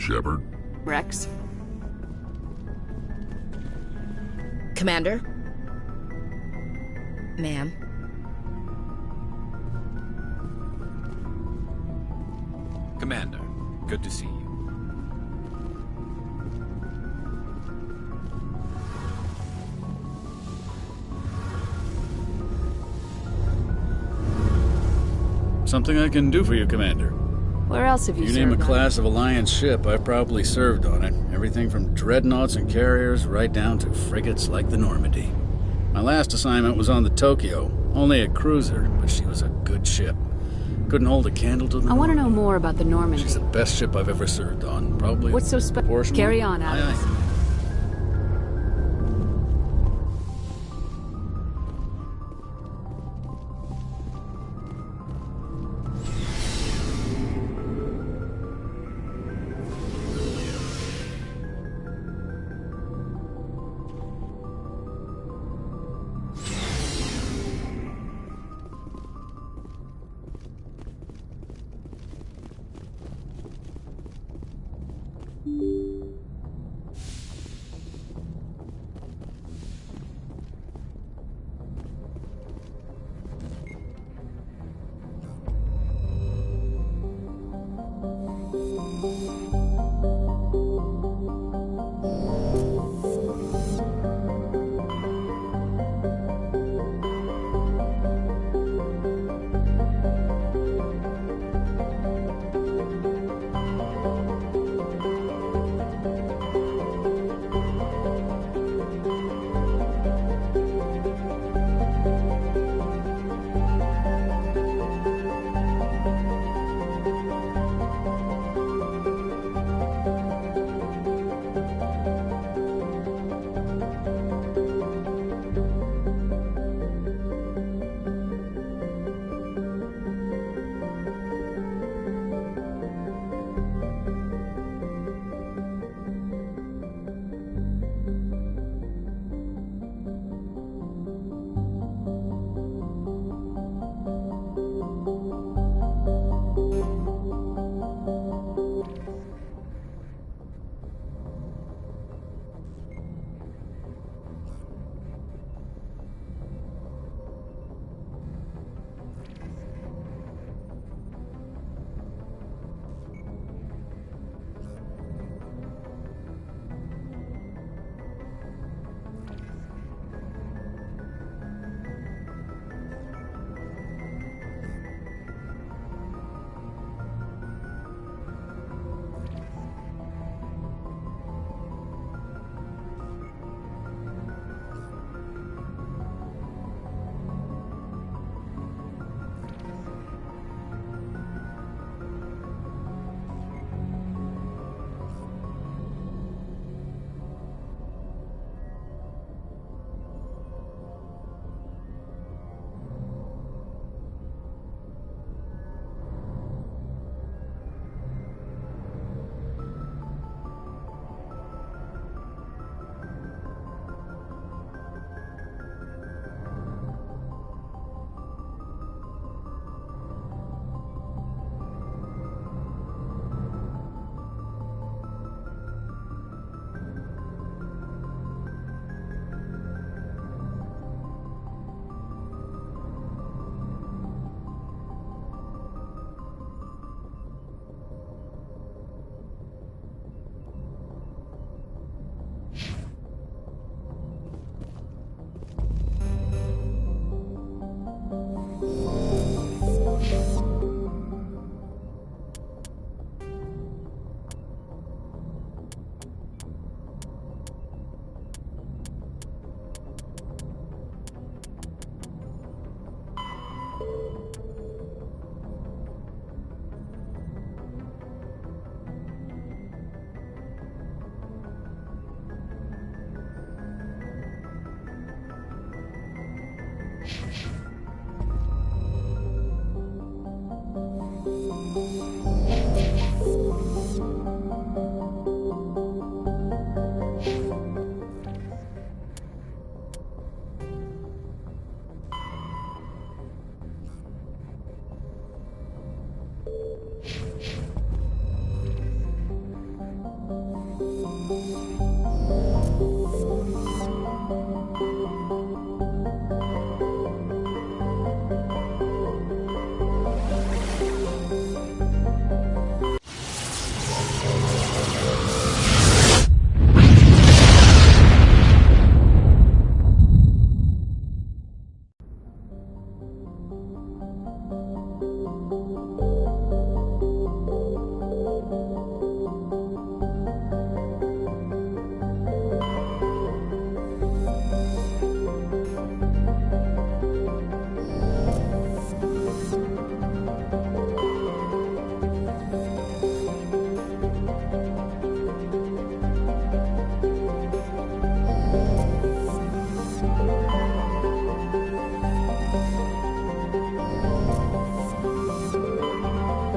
Shepard. Rex? Commander? Ma'am? Commander, good to see you. Something I can do for you, Commander. Where else have you served? You name a on? class of Alliance ship, I've probably served on it. Everything from dreadnoughts and carriers right down to frigates like the Normandy. My last assignment was on the Tokyo, only a cruiser, but she was a good ship. Couldn't hold a candle to the I want to know Normandy. more about the Normandy. She's the best ship I've ever served on. Probably. What's so special? Carry on, Aye, Adams. aye.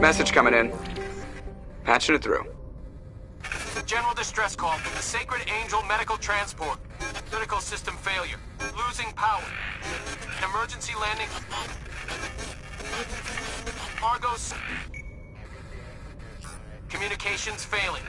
Message coming in. Patching it through. General distress call from the Sacred Angel Medical Transport. Critical system failure. Losing power. An emergency landing. Argos. Communications failing.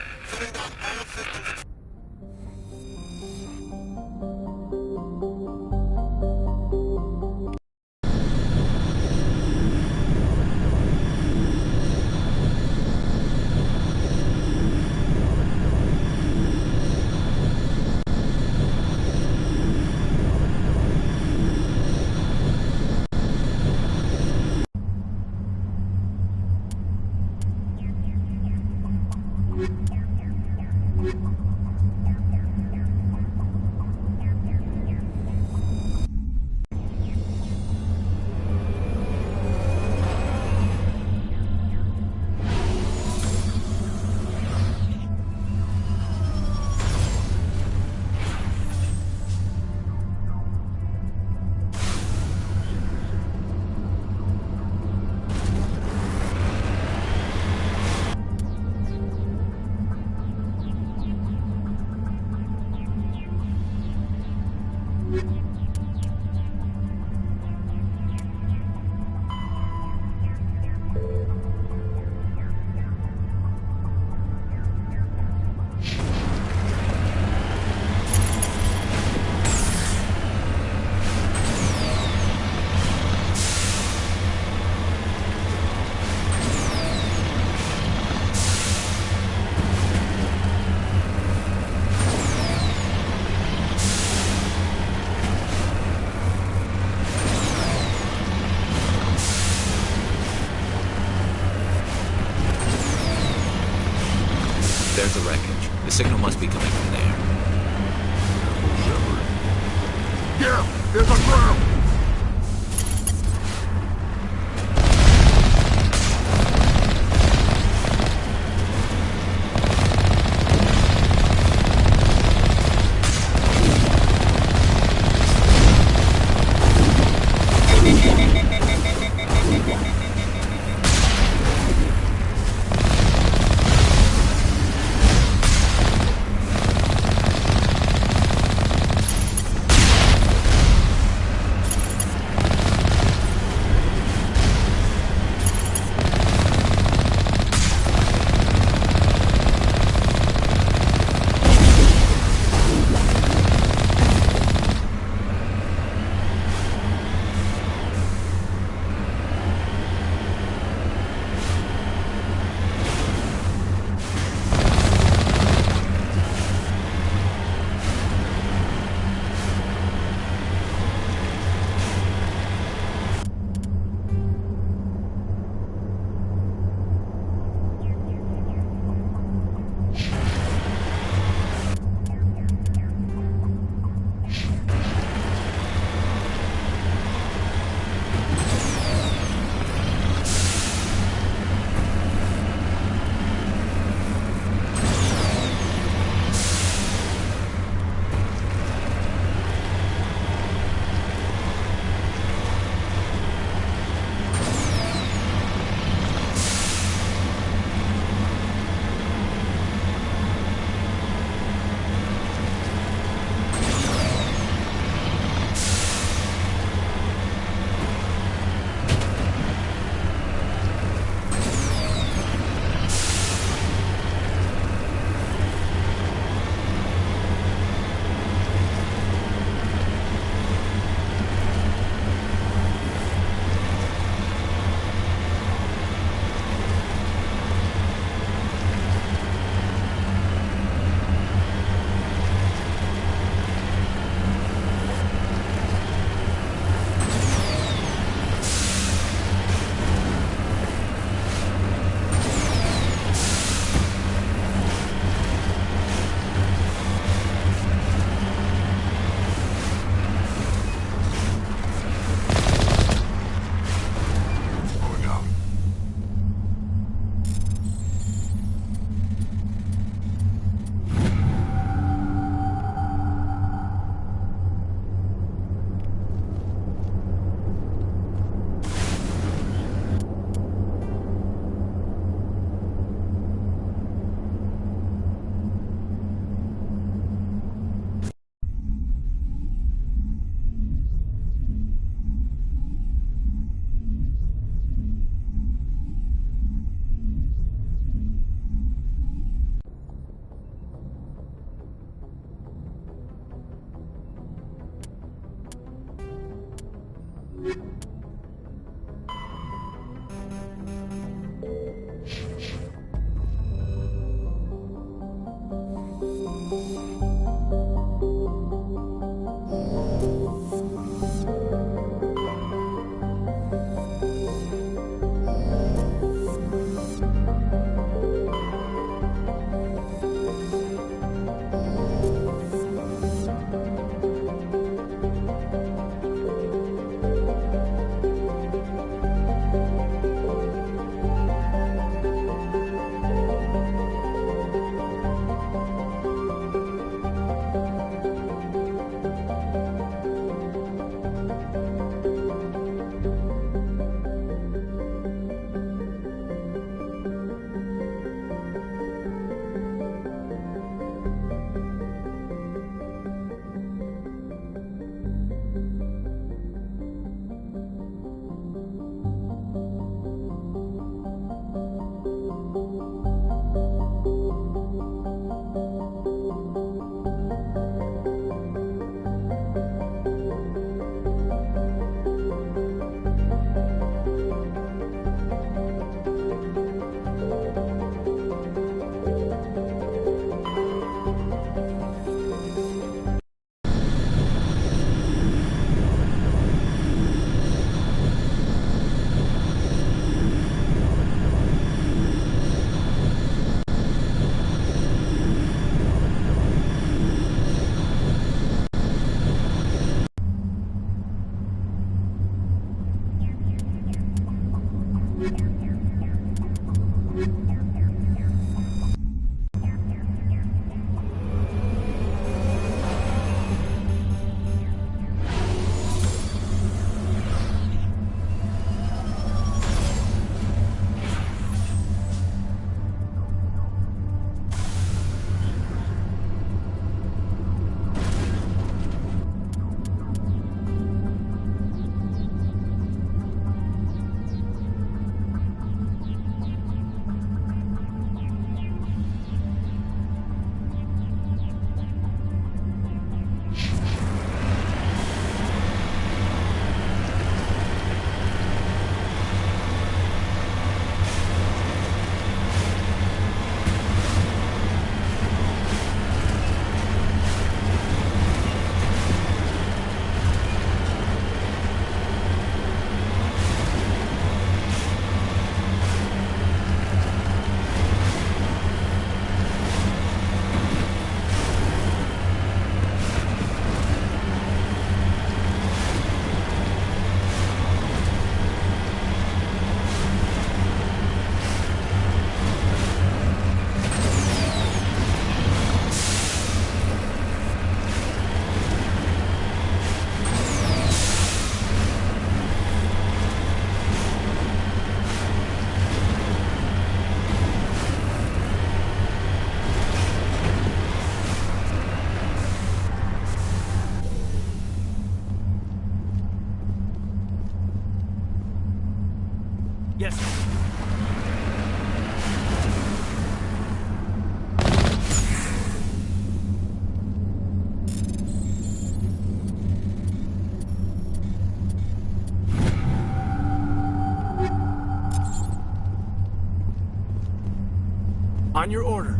There's the wreckage. The signal must be coming from there. Yeah, there's a ground! On your order.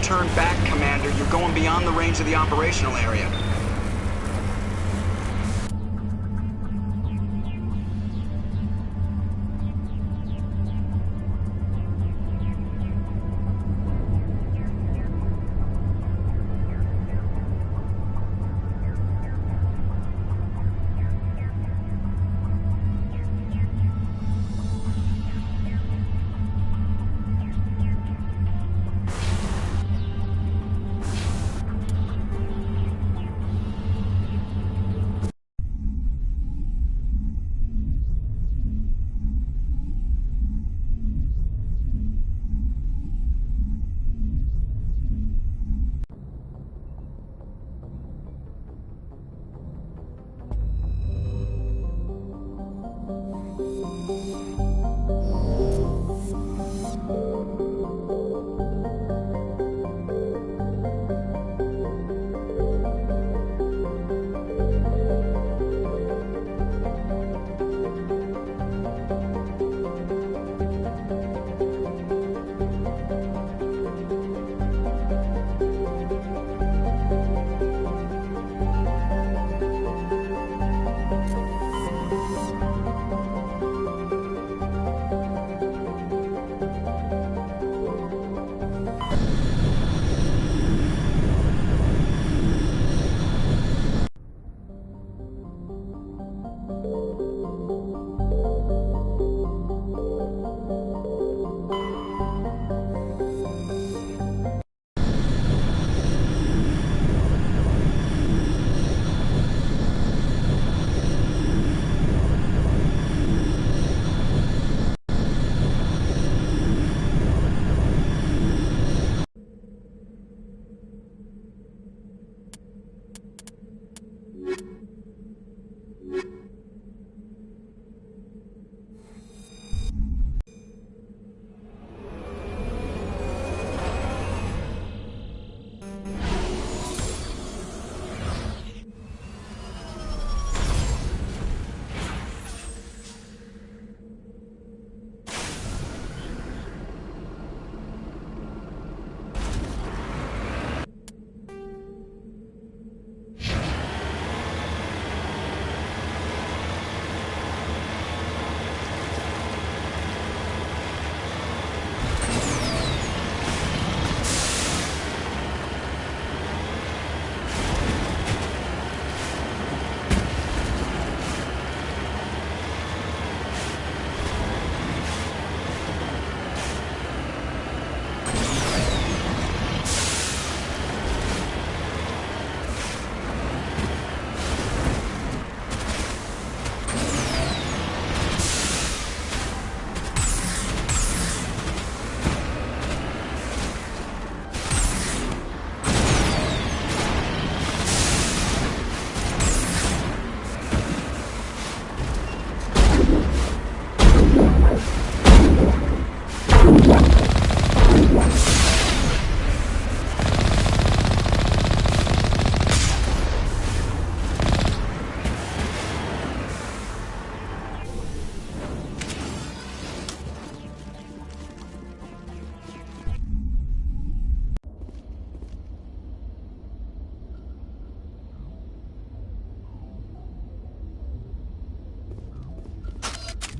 Turn back, Commander. You're going beyond the range of the operational area.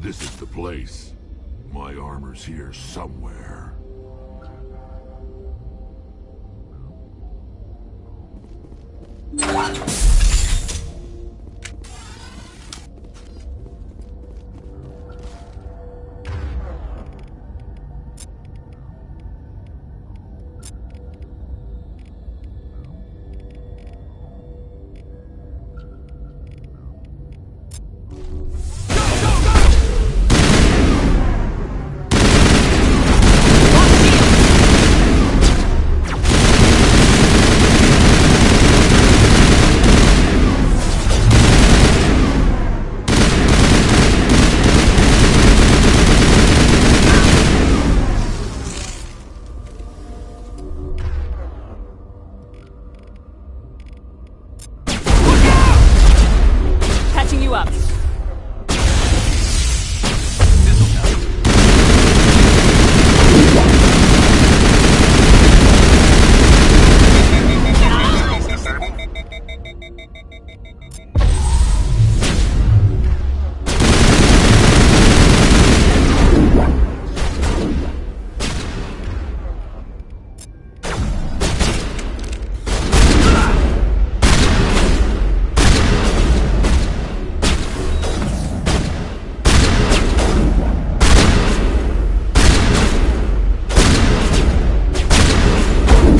This is the place. My armor's here somewhere. Patching you up.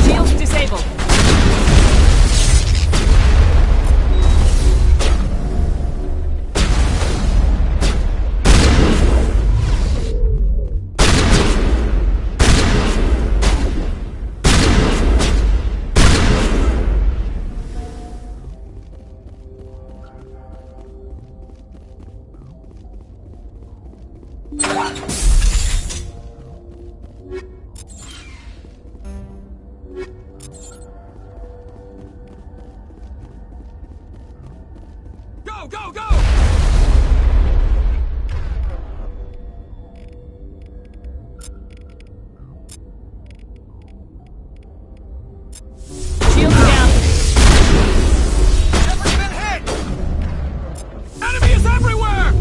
Shields disabled. Go, go, go! Shields down. Never been hit! Enemy is everywhere!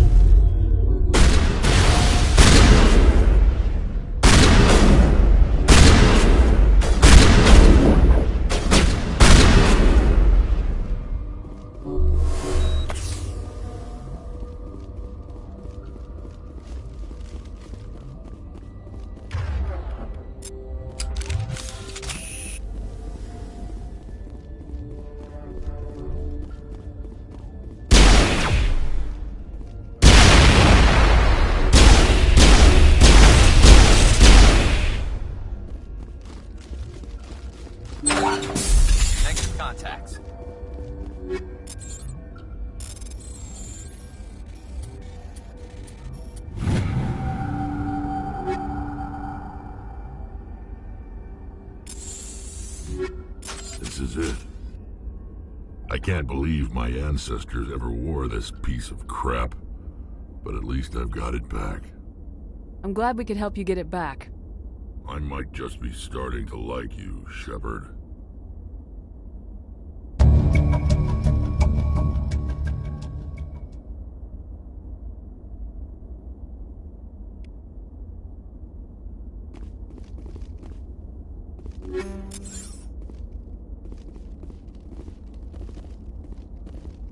Negative contacts. This is it. I can't believe my ancestors ever wore this piece of crap. But at least I've got it back. I'm glad we could help you get it back. I might just be starting to like you, Shepard.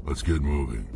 Let's get moving.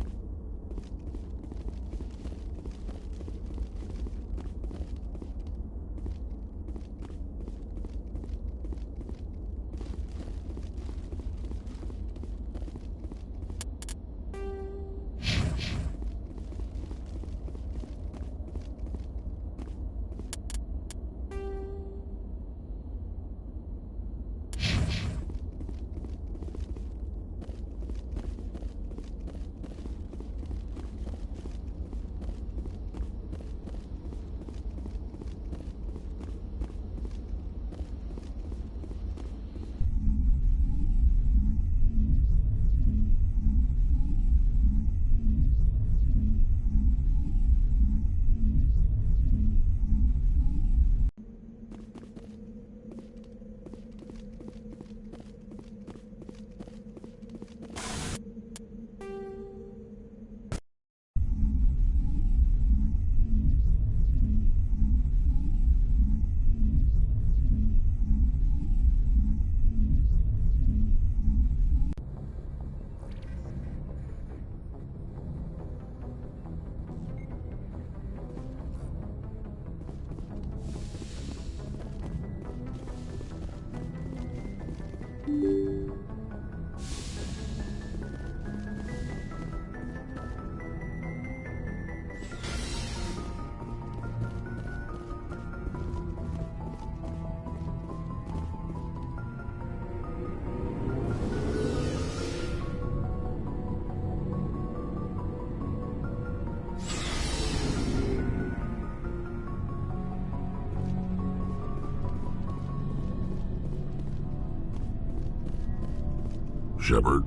Shepard.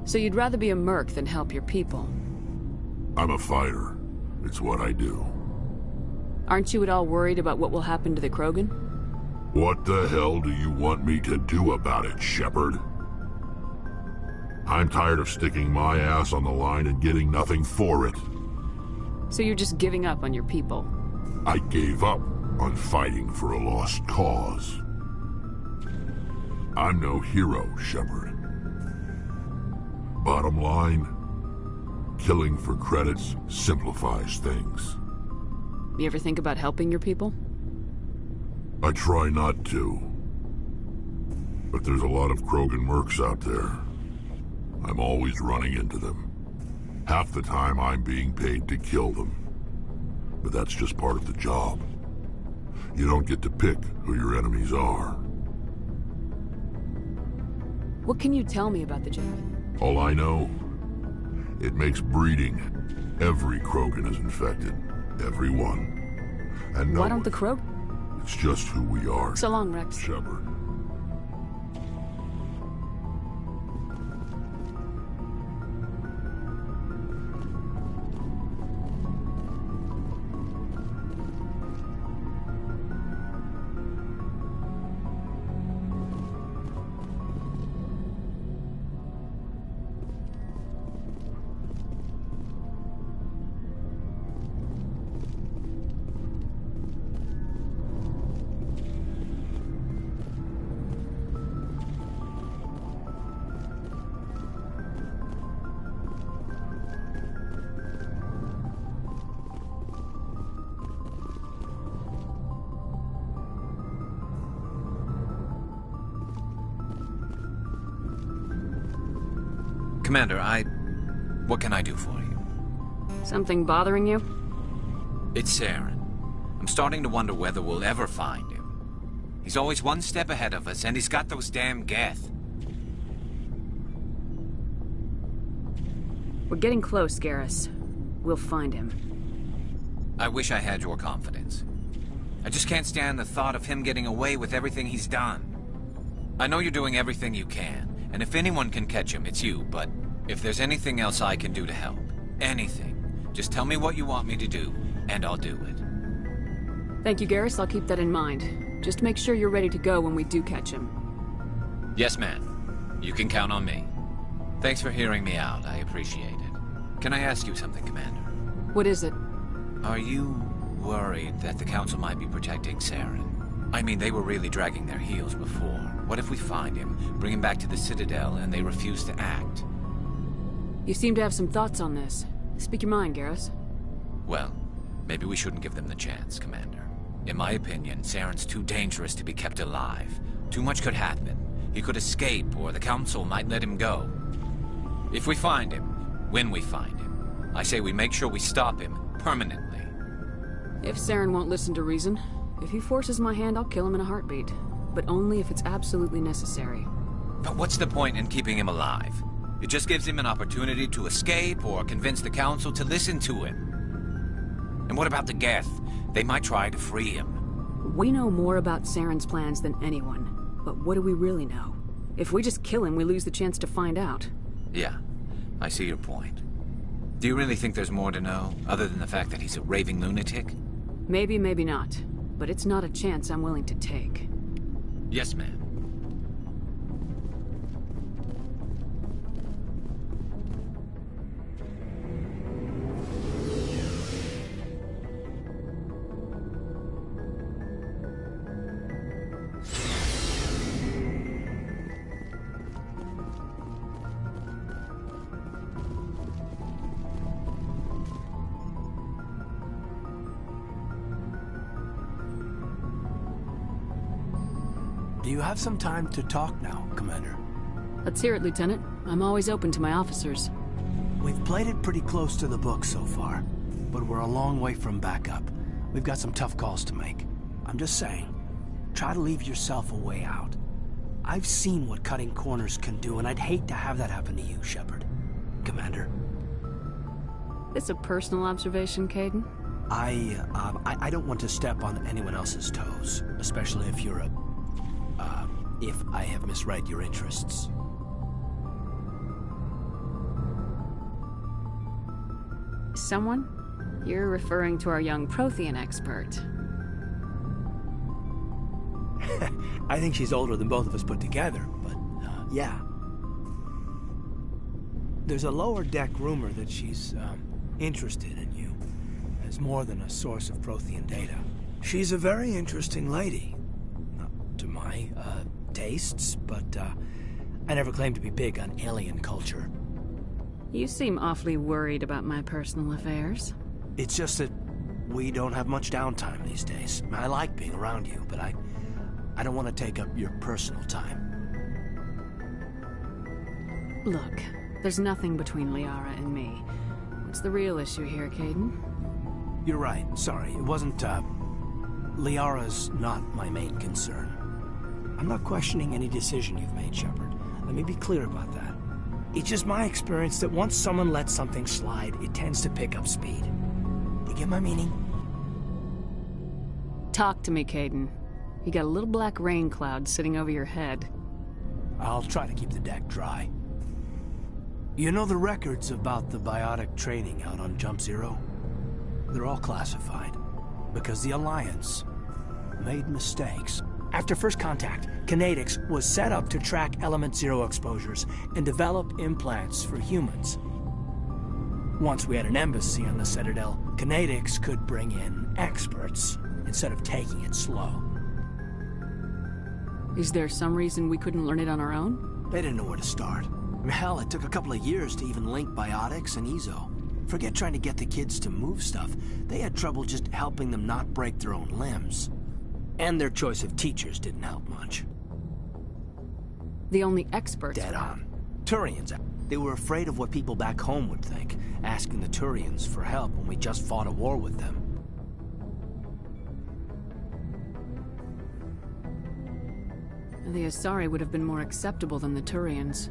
So you'd rather be a merc than help your people? I'm a fighter. It's what I do. Aren't you at all worried about what will happen to the Krogan? What the hell do you want me to do about it, Shepard? I'm tired of sticking my ass on the line and getting nothing for it. So you're just giving up on your people? I gave up on fighting for a lost cause. I'm no hero, Shepard. Bottom line, killing for credits simplifies things. You ever think about helping your people? I try not to. But there's a lot of Krogan mercs out there. I'm always running into them. Half the time I'm being paid to kill them. But that's just part of the job. You don't get to pick who your enemies are. What can you tell me about the jab? All I know, it makes breeding. Every Krogan is infected. Every one. And no Why don't the one- Krogan? It's just who we are, So long, Rex. Shepard. Commander, what can I do for you? Something bothering you? It's Saren. I'm starting to wonder whether we'll ever find him. He's always one step ahead of us, and he's got those damn Geth. We're getting close, Garrus. We'll find him. I wish I had your confidence. I just can't stand the thought of him getting away with everything he's done. I know you're doing everything you can, and if anyone can catch him, it's you, but if there's anything else I can do to help, anything, just tell me what you want me to do, and I'll do it. Thank you, Garrus. I'll keep that in mind. Just make sure you're ready to go when we do catch him. Yes, ma'am. You can count on me. Thanks for hearing me out. I appreciate it. Can I ask you something, Commander? What is it? Are you worried that the Council might be protecting Saren? I mean, they were really dragging their heels before. What if we find him, bring him back to the Citadel, and they refuse to act? You seem to have some thoughts on this. Speak your mind, Garrus. Well, maybe we shouldn't give them the chance, Commander. In my opinion, Saren's too dangerous to be kept alive. Too much could happen. He could escape, or the Council might let him go. If we find him, when we find him, I say we make sure we stop him permanently. If Saren won't listen to reason, if he forces my hand, I'll kill him in a heartbeat. But only if it's absolutely necessary. But what's the point in keeping him alive? It just gives him an opportunity to escape or convince the Council to listen to him. And what about the Geth? They might try to free him. We know more about Saren's plans than anyone. But what do we really know? If we just kill him, we lose the chance to find out. Yeah, I see your point. Do you really think there's more to know, other than the fact that he's a raving lunatic? Maybe, maybe not. But it's not a chance I'm willing to take. Yes, ma'am. Do you have some time to talk now, Commander? Let's hear it, Lieutenant. I'm always open to my officers. We've played it pretty close to the book so far, but we're a long way from backup. We've got some tough calls to make. I'm just saying, try to leave yourself a way out. I've seen what cutting corners can do, and I'd hate to have that happen to you, Shepard. Commander. It's a personal observation, Kaidan. I don't want to step on anyone else's toes, especially if you're if I have misread your interests. Someone? You're referring to our young Prothean expert. I think she's older than both of us put together, but, yeah. There's a lower deck rumor that she's, interested in you as more than a source of Prothean data. She's a very interesting lady. Not to my, tastes, but, I never claimed to be big on alien culture. You seem awfully worried about my personal affairs. It's just that we don't have much downtime these days. I like being around you, but I don't want to take up your personal time. Look, there's nothing between Liara and me. What's the real issue here, Kaidan? You're right. Sorry, it wasn't, Liara's not my main concern. I'm not questioning any decision you've made, Shepard. Let me be clear about that. It's just my experience that once someone lets something slide, it tends to pick up speed. You get my meaning? Talk to me, Kaidan. You got a little black rain cloud sitting over your head. I'll try to keep the deck dry. You know the records about the biotic training out on Jump Zero? They're all classified, because the Alliance made mistakes. After first contact, Kinetics was set up to track Element Zero exposures and develop implants for humans. Once we had an embassy on the Citadel, Kinetics could bring in experts instead of taking it slow. Is there some reason we couldn't learn it on our own? They didn't know where to start. Hell, it took a couple of years to even link biotics and Ezo. Forget trying to get the kids to move stuff. They had trouble just helping them not break their own limbs. And their choice of teachers didn't help much. The only experts... Dead on. Turians. They were afraid of what people back home would think, asking the Turians for help when we just fought a war with them. The Asari would have been more acceptable than the Turians.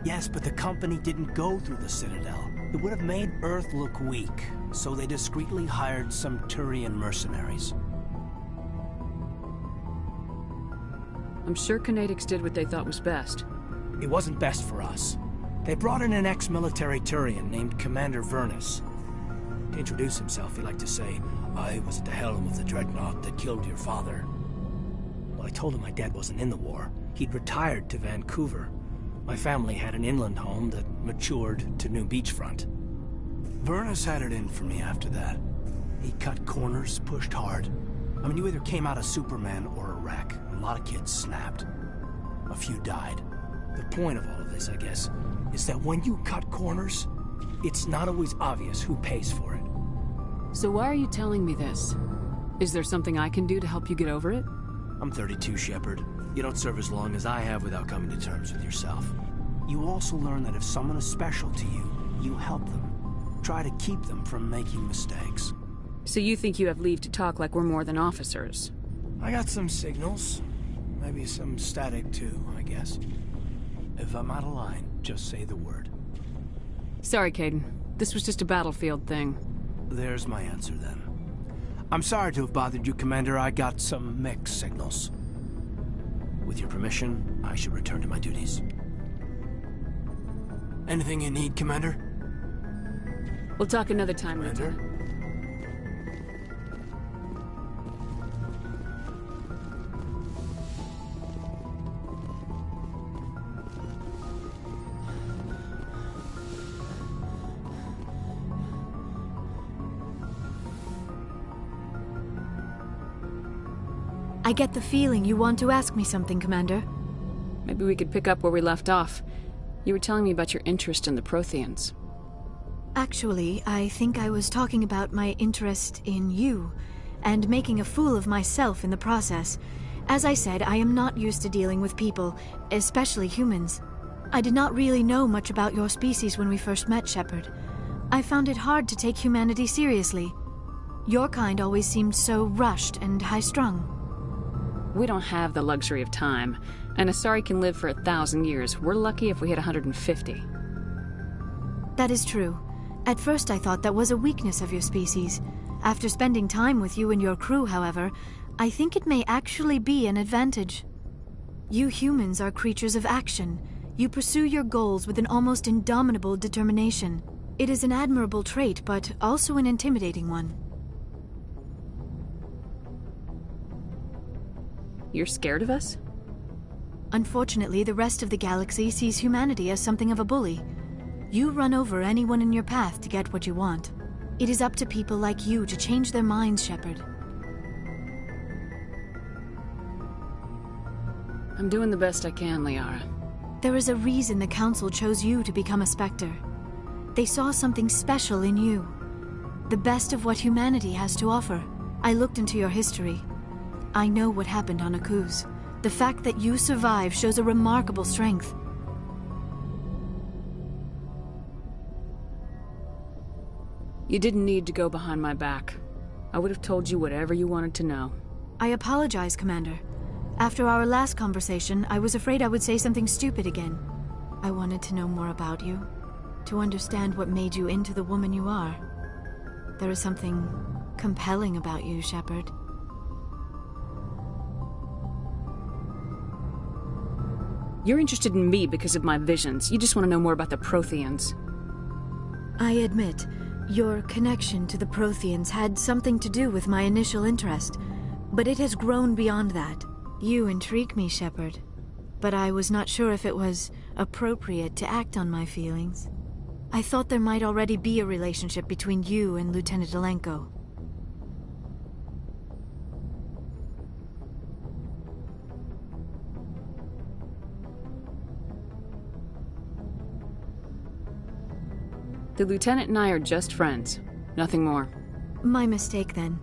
Yes, but the company didn't go through the Citadel. It would have made Earth look weak, so they discreetly hired some Turian mercenaries. I'm sure Kinetics did what they thought was best. It wasn't best for us. They brought in an ex-military Turian named Commander Vernus. To introduce himself, he liked to say, "I was at the helm of the dreadnought that killed your father." Well, I told him my dad wasn't in the war. He'd retired to Vancouver. My family had an inland home that matured to new beachfront. Vernus had it in for me after that. He cut corners, pushed hard. I mean, you either came out a Superman or a wreck. A lot of kids snapped. A few died. The point of all of this, I guess, is that when you cut corners, it's not always obvious who pays for it. So why are you telling me this? Is there something I can do to help you get over it? I'm 32, Shepard. You don't serve as long as I have without coming to terms with yourself. You also learn that if someone is special to you, you help them. Try to keep them from making mistakes. So you think you have leave to talk like we're more than officers? I got some signals. Maybe some static too, I guess. If I'm out of line, just say the word. Sorry, Kaidan. This was just a battlefield thing. There's my answer then. I'm sorry to have bothered you, Commander. I got some mixed signals. With your permission, I should return to my duties. Anything you need, Commander? We'll talk another time, Commander? Lieutenant. I get the feeling you want to ask me something, Commander. Maybe we could pick up where we left off. You were telling me about your interest in the Protheans. Actually, I think I was talking about my interest in you, and making a fool of myself in the process. As I said, I am not used to dealing with people, especially humans. I did not really know much about your species when we first met, Shepard. I found it hard to take humanity seriously. Your kind always seemed so rushed and high-strung. We don't have the luxury of time. An Asari can live for 1,000 years. We're lucky if we hit 150. That is true. At first I thought that was a weakness of your species. After spending time with you and your crew, however, I think it may actually be an advantage. You humans are creatures of action. You pursue your goals with an almost indomitable determination. It is an admirable trait, but also an intimidating one. You're scared of us? Unfortunately, the rest of the galaxy sees humanity as something of a bully. You run over anyone in your path to get what you want. It is up to people like you to change their minds, Shepard. I'm doing the best I can, Liara. There is a reason the Council chose you to become a Spectre. They saw something special in you. The best of what humanity has to offer. I looked into your history. I know what happened on Akuz. The fact that you survived shows a remarkable strength. You didn't need to go behind my back. I would have told you whatever you wanted to know. I apologize, Commander. After our last conversation, I was afraid I would say something stupid again. I wanted to know more about you, to understand what made you into the woman you are. There is something compelling about you, Shepard. You're interested in me because of my visions. You just want to know more about the Protheans. I admit, your connection to the Protheans had something to do with my initial interest, but it has grown beyond that. You intrigue me, Shepard, but I was not sure if it was appropriate to act on my feelings. I thought there might already be a relationship between you and Lieutenant Alenko. The Lieutenant and I are just friends. Nothing more. My mistake, then.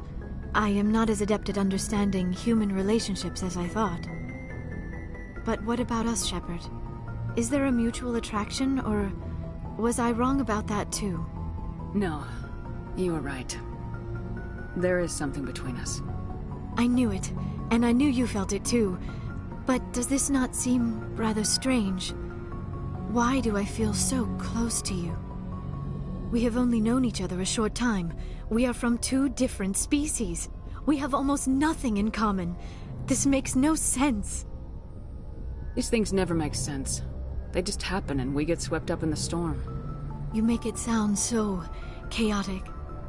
I am not as adept at understanding human relationships as I thought. But what about us, Shepard? Is there a mutual attraction, or was I wrong about that too? No, you were right. There is something between us. I knew it, and I knew you felt it too. But does this not seem rather strange? Why do I feel so close to you? We have only known each other a short time. We are from two different species. We have almost nothing in common. This makes no sense. These things never make sense. They just happen and we get swept up in the storm. You make it sound so chaotic,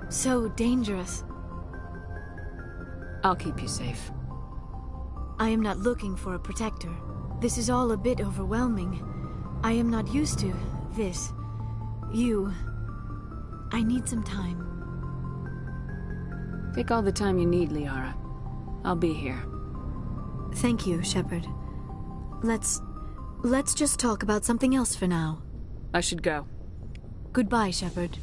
so dangerous. I'll keep you safe. I am not looking for a protector. This is all a bit overwhelming. I am not used to this. You... I need some time. Take all the time you need, Liara. I'll be here. Thank you, Shepard. Let's just talk about something else for now. I should go. Goodbye, Shepard.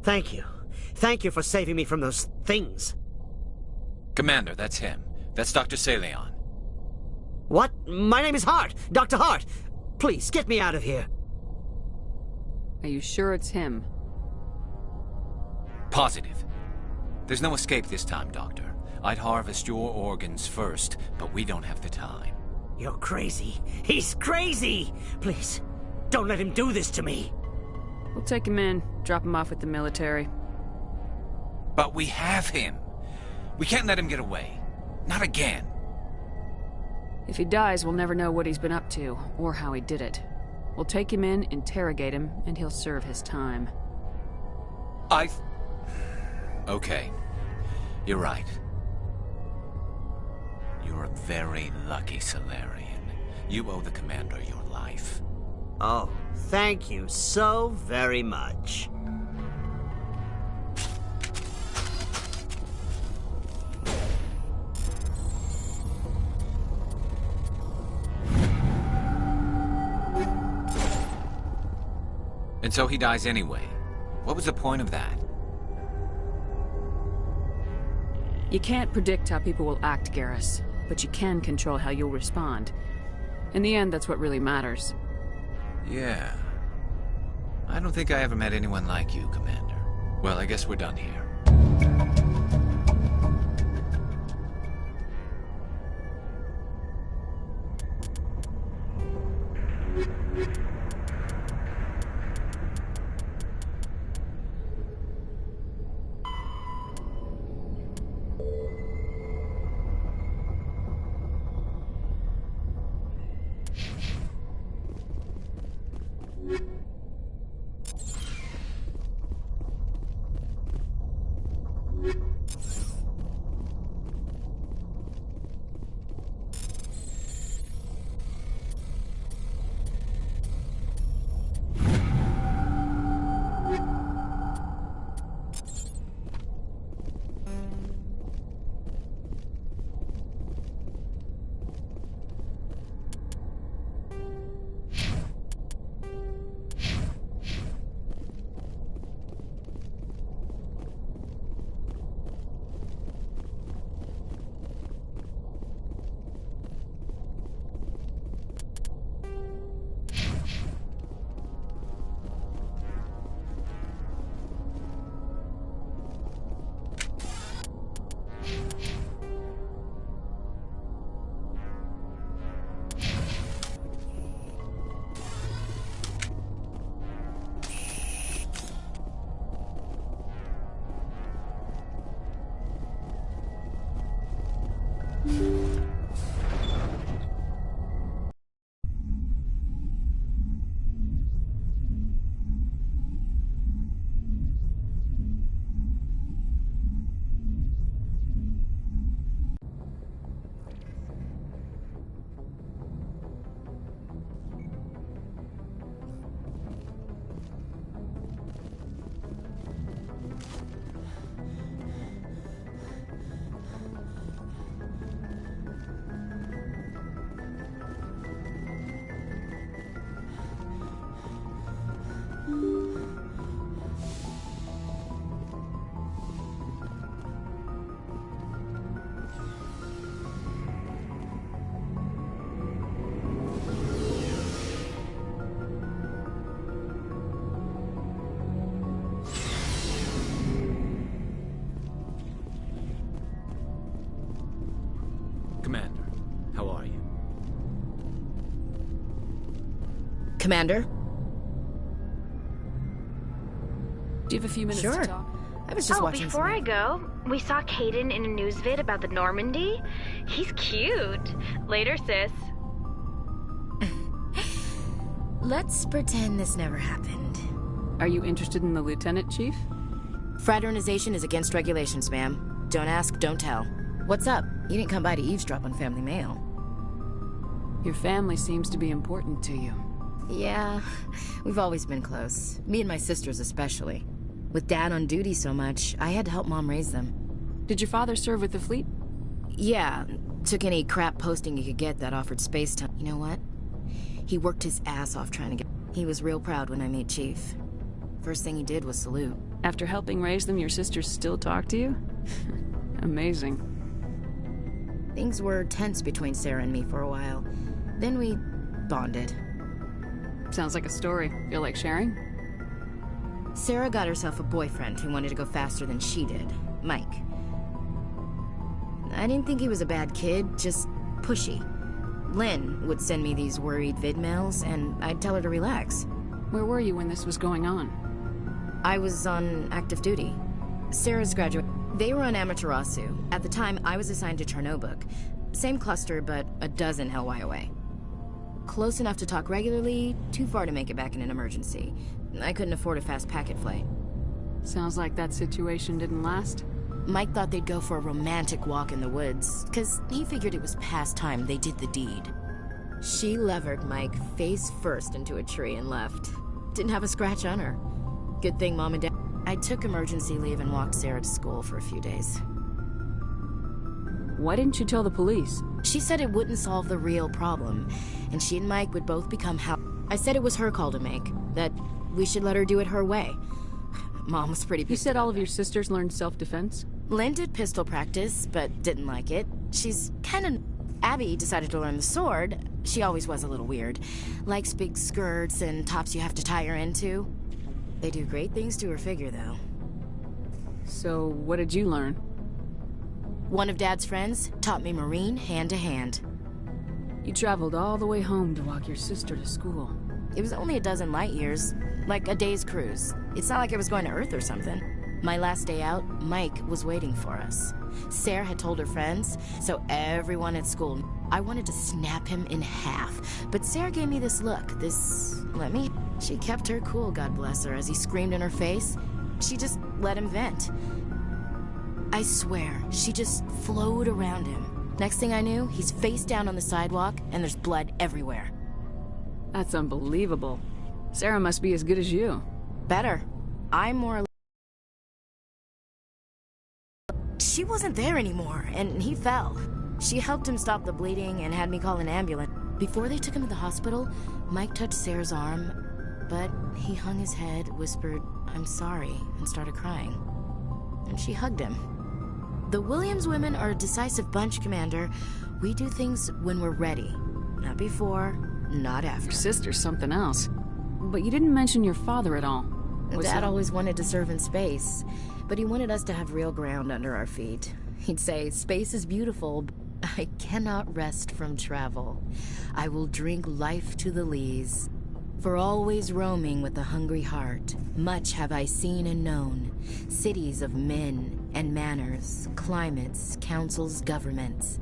Thank you. Thank you for saving me from those things. Commander, that's him. That's Dr. Saleon. What? My name is Hart. Dr. Hart. Please, get me out of here. Are you sure it's him? Positive. There's no escape this time, Doctor. I'd harvest your organs first, but we don't have the time. You're crazy. He's crazy! Please, Don't let him do this to me! We'll take him in, drop him off with the military. But we have him. We can't let him get away. Not again. If he dies, we'll never know what he's been up to, or how he did it. We'll take him in, interrogate him, and he'll serve his time. Okay. You're right. You're a very lucky Salarian. You owe the Commander your life. Oh, thank you so very much. And so he dies anyway. What was the point of that? You can't predict how people will act, Garrus, but you can control how you'll respond. In the end, that's what really matters. Yeah. I don't think I ever met anyone like you, Commander. Well, I guess we're done here. Commander, how are you? Commander? Do you have a few minutes Sure. to talk? I was just watching before I go, we saw Caden in a news vid about the Normandy. He's cute. Later, sis. Let's pretend this never happened. Are you interested in the Lieutenant, Chief? Fraternization is against regulations, ma'am. Don't ask, don't tell. What's up? You didn't come by to eavesdrop on family mail. Your family seems to be important to you. Yeah, we've always been close. Me and my sisters especially. With Dad on duty so much, I had to help Mom raise them. Did your father serve with the fleet? Yeah, took any crap posting he could get that offered space time. You know what? He worked his ass off trying to get... He was real proud when I made Chief. First thing he did was salute. After helping raise them, your sisters still talk to you? Amazing. Things were tense between Sarah and me for a while. Then we bonded. Sounds like a story. Feel like sharing? Sarah got herself a boyfriend who wanted to go faster than she did, Mike. I didn't think he was a bad kid, just pushy. Lynn would send me these worried vid mails, and I'd tell her to relax. Where were you when this was going on? I was on active duty. Sarah's graduate. They were on Amaterasu. At the time, I was assigned to Chernobog. Same cluster, but a dozen Hellwire away. Close enough to talk regularly, too far to make it back in an emergency. I couldn't afford a fast packet flight. Sounds like that situation didn't last. Mike thought they'd go for a romantic walk in the woods, because he figured it was past time they did the deed. She levered Mike face first into a tree and left. Didn't have a scratch on her. Good thing Mom and Dad... I took emergency leave and walked Sarah to school for a few days. Why didn't you tell the police? She said it wouldn't solve the real problem, and she and Mike would both become I said it was her call to make, that we should let her do it her way. Mom was pretty pissed. You said all of your sisters learned self-defense? Lynn did pistol practice, but didn't like it. She's kinda... Abby decided to learn the sword. She always was a little weird. Likes big skirts and tops you have to tie her into. They do great things to her figure, though. So, what did you learn? One of Dad's friends taught me Marine hand to hand. You traveled all the way home to walk your sister to school. It was only a dozen light years, like a day's cruise. It's not like I was going to Earth or something. My last day out, Mike was waiting for us. Sarah had told her friends, so everyone at school... I wanted to snap him in half, but Sarah gave me this look, She kept her cool, God bless her, as he screamed in her face. She just let him vent. I swear, she just flowed around him. Next thing I knew, he's face down on the sidewalk, and there's blood everywhere. That's unbelievable. Sarah must be as good as you. Better. I'm more... She wasn't there anymore, and he fell. She helped him stop the bleeding and had me call an ambulance. Before they took him to the hospital, Mike touched Sarah's arm, but he hung his head, whispered, "I'm sorry," and started crying. And she hugged him. The Williams women are a decisive bunch, Commander. We do things when we're ready. Not before, not after. Your sister's something else. But you didn't mention your father at all. Dad always wanted to serve in space, but he wanted us to have real ground under our feet. He'd say, "Space is beautiful, but I cannot rest from travel. I will drink life to the lees. For always roaming with a hungry heart, much have I seen and known. Cities of men and manners, climates, councils, governments."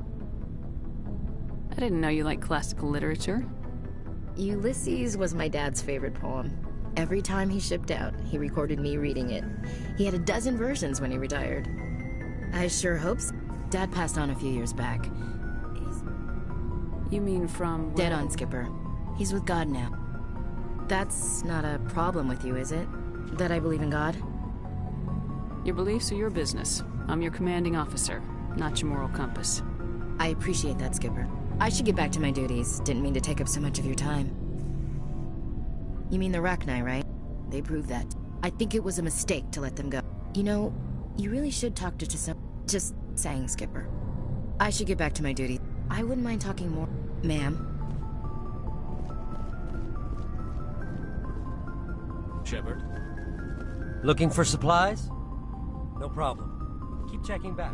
I didn't know you liked classical literature. Ulysses was my dad's favorite poem. Every time he shipped out, he recorded me reading it. He had a dozen versions when he retired. I sure hope so. Dad passed on a few years back. You mean from... Dead on, Skipper. He's with God now. That's not a problem with you, is it? That I believe in God? Your beliefs are your business. I'm your commanding officer, not your moral compass. I appreciate that, Skipper. I should get back to my duties. Didn't mean to take up so much of your time. You mean the Rachni, right? They proved that. I think it was a mistake to let them go. You know, you really should talk to some... Just saying, Skipper. I should get back to my duty. I wouldn't mind talking more. Ma'am? Shepard? Looking for supplies? No problem. Keep checking back.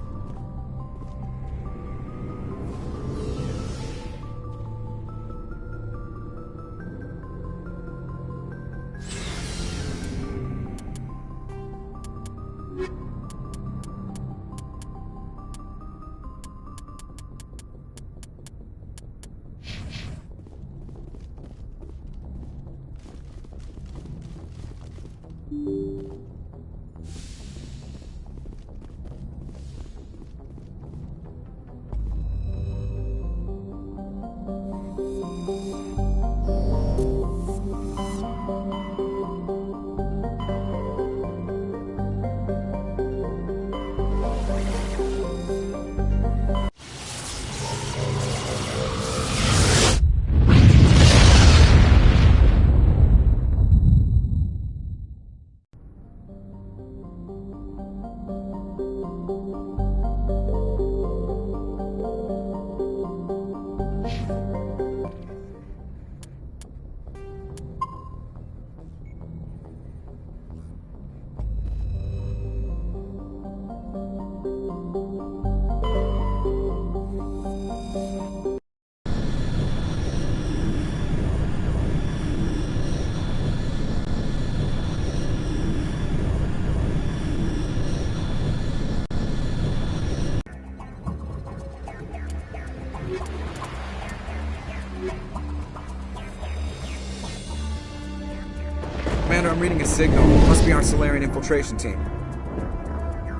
I'm reading a signal. Must be our Solarian infiltration team.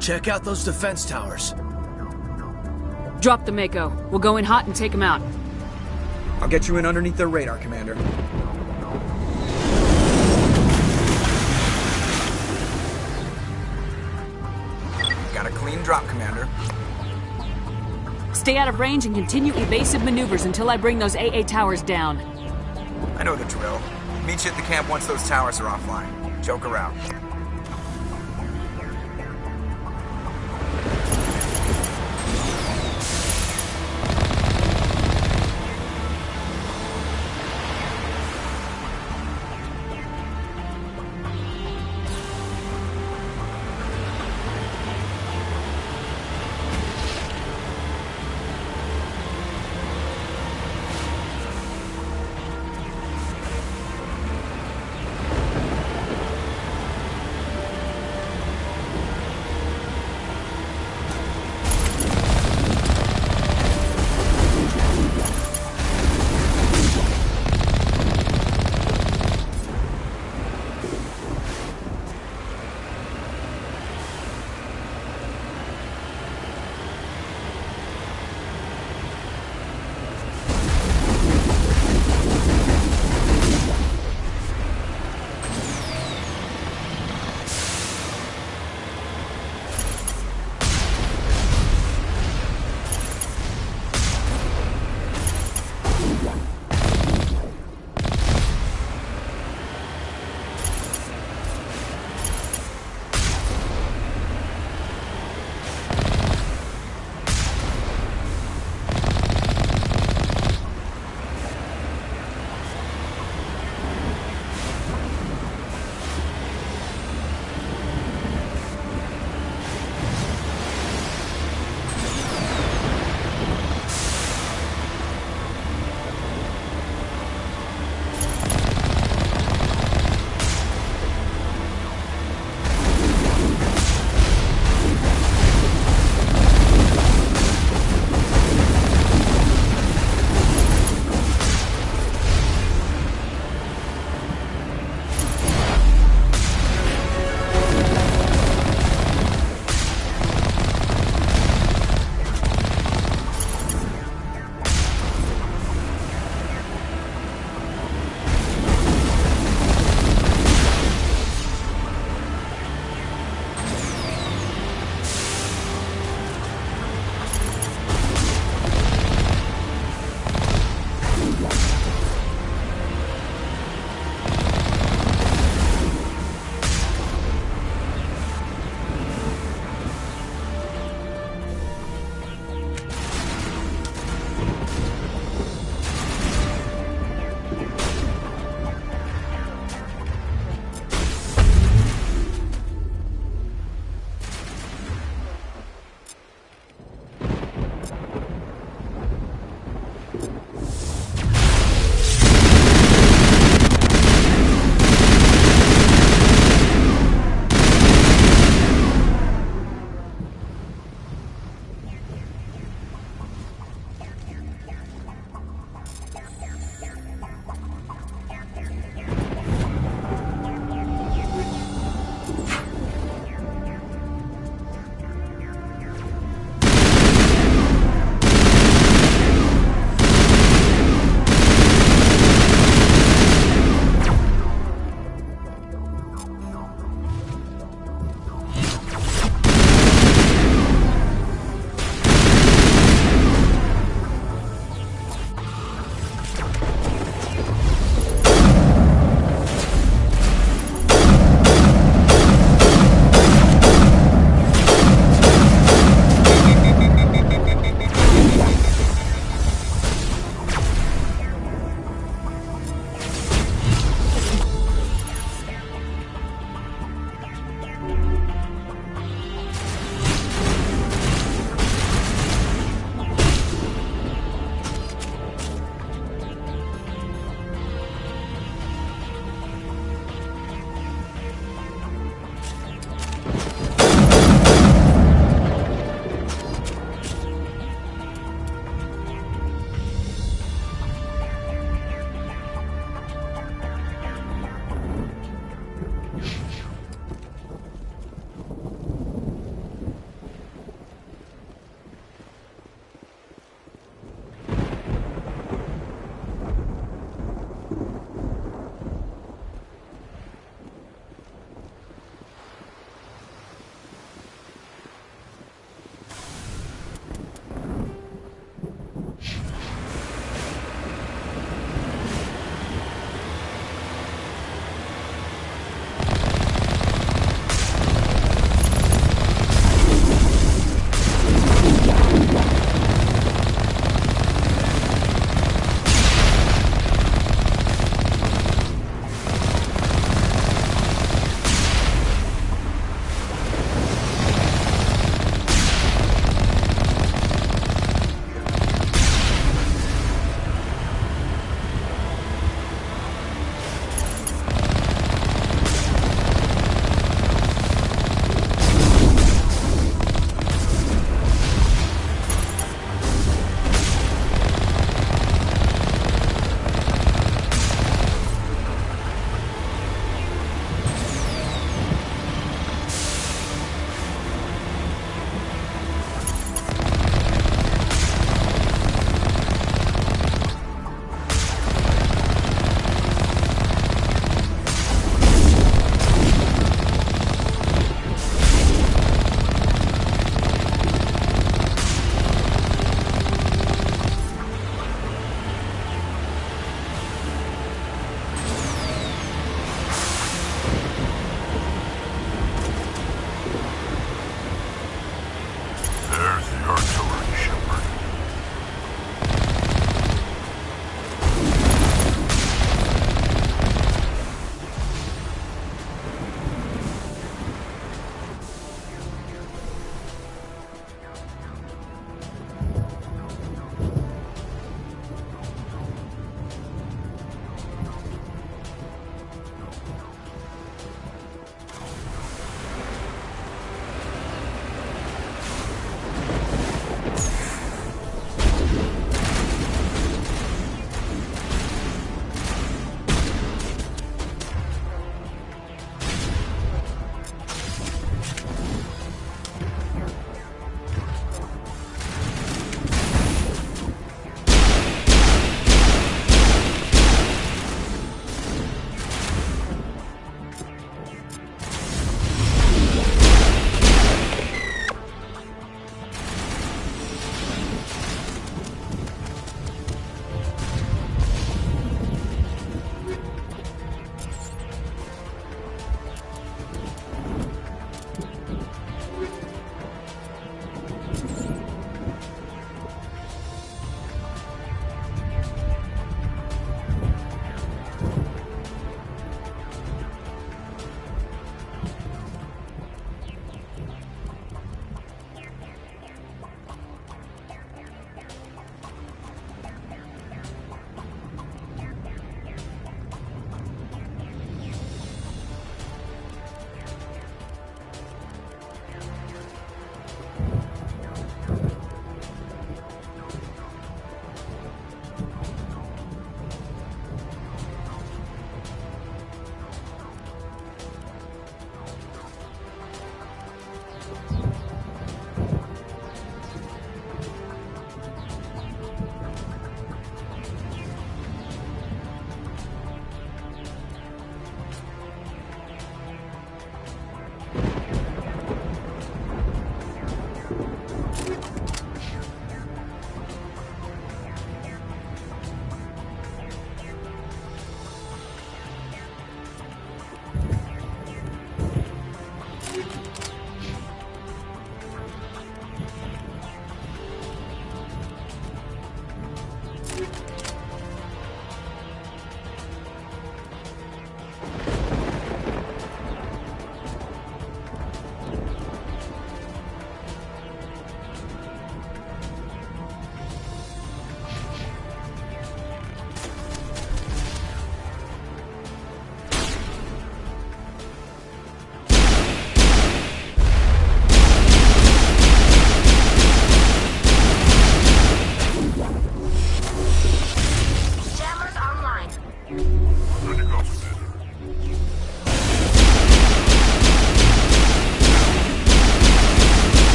Check out those defense towers. Drop the Mako. We'll go in hot and take him out. I'll get you in underneath their radar, Commander. Got a clean drop, Commander. Stay out of range and continue evasive maneuvers until I bring those AA towers down. I know the drill. Meet you at the camp once those towers are offline. Joker out.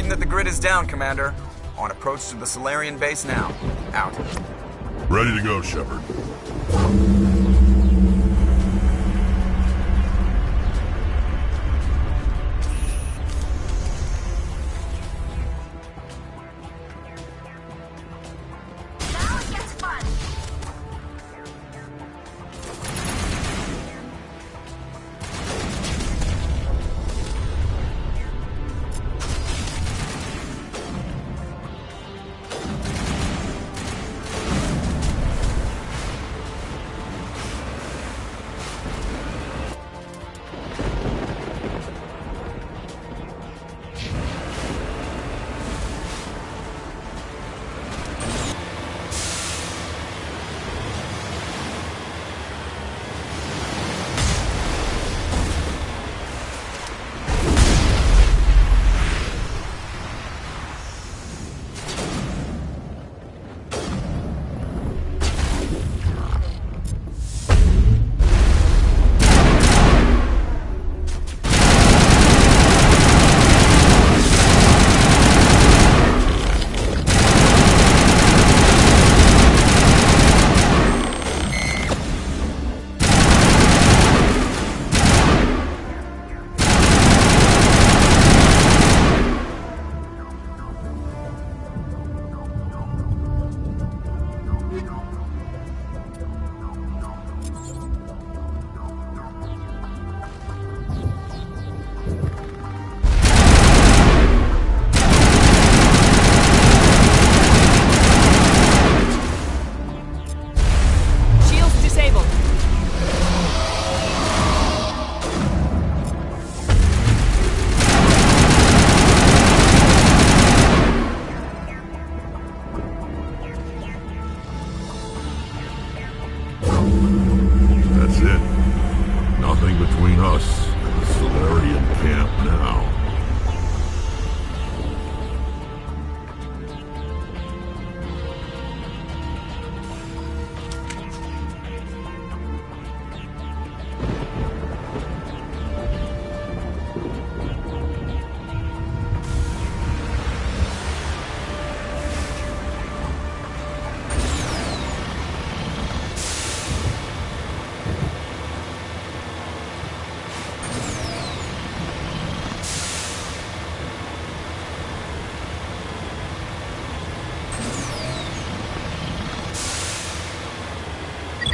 Reading that the grid is down, Commander. On approach to the Solarian base now. Out. Ready to go, Shepard.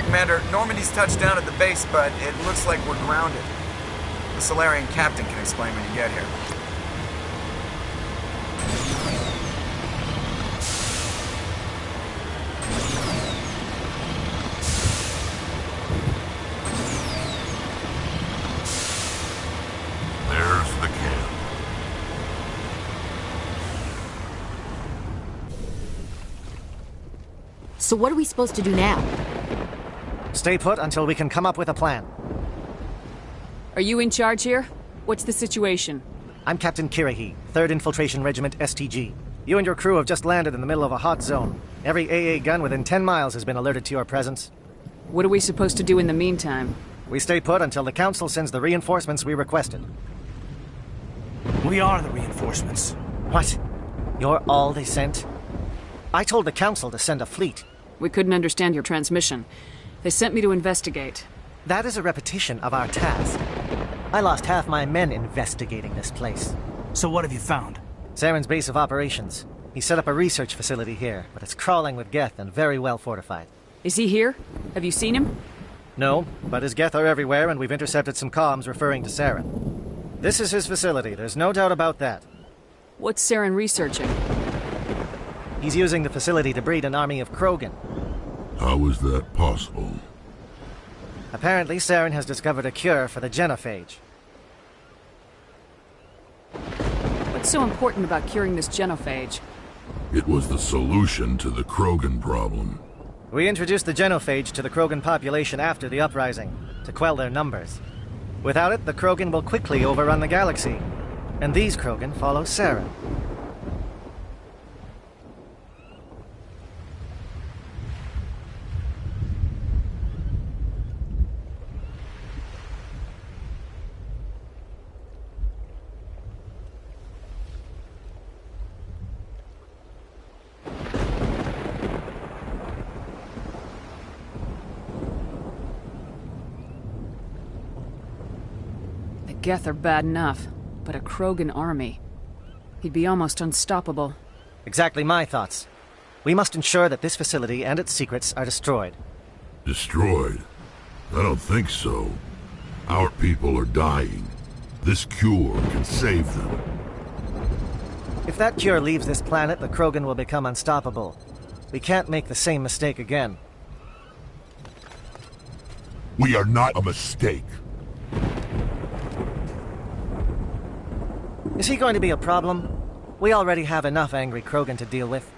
Commander, Normandy's touched down at the base, but it looks like we're grounded. The Solarian captain can explain when you get here. There's the camp. So what are we supposed to do now? Stay put until we can come up with a plan. Are you in charge here? What's the situation? I'm Captain Kirrahe, 3rd Infiltration Regiment STG. You and your crew have just landed in the middle of a hot zone. Every AA gun within 10 miles has been alerted to your presence. What are we supposed to do in the meantime? We stay put until the Council sends the reinforcements we requested. We are the reinforcements. What? You're all they sent? I told the Council to send a fleet. We couldn't understand your transmission. They sent me to investigate. That is a repetition of our task. I lost half my men investigating this place. So what have you found? Saren's base of operations. He set up a research facility here, but it's crawling with Geth and very well fortified. Is he here? Have you seen him? No, but his Geth are everywhere and we've intercepted some comms referring to Saren. This is his facility, there's no doubt about that. What's Saren researching? He's using the facility to breed an army of Krogan. How is that possible? Apparently, Saren has discovered a cure for the genophage. What's so important about curing this genophage? It was the solution to the Krogan problem. We introduced the genophage to the Krogan population after the uprising, to quell their numbers. Without it, the Krogan will quickly overrun the galaxy. And these Krogan follow Saren. Geth are bad enough, but a Krogan army. He'd be almost unstoppable. Exactly my thoughts. We must ensure that this facility and its secrets are destroyed. Destroyed? I don't think so. Our people are dying. This cure can save them. If that cure leaves this planet, the Krogan will become unstoppable. We can't make the same mistake again. We are not a mistake. Is he going to be a problem? We already have enough angry Krogan to deal with.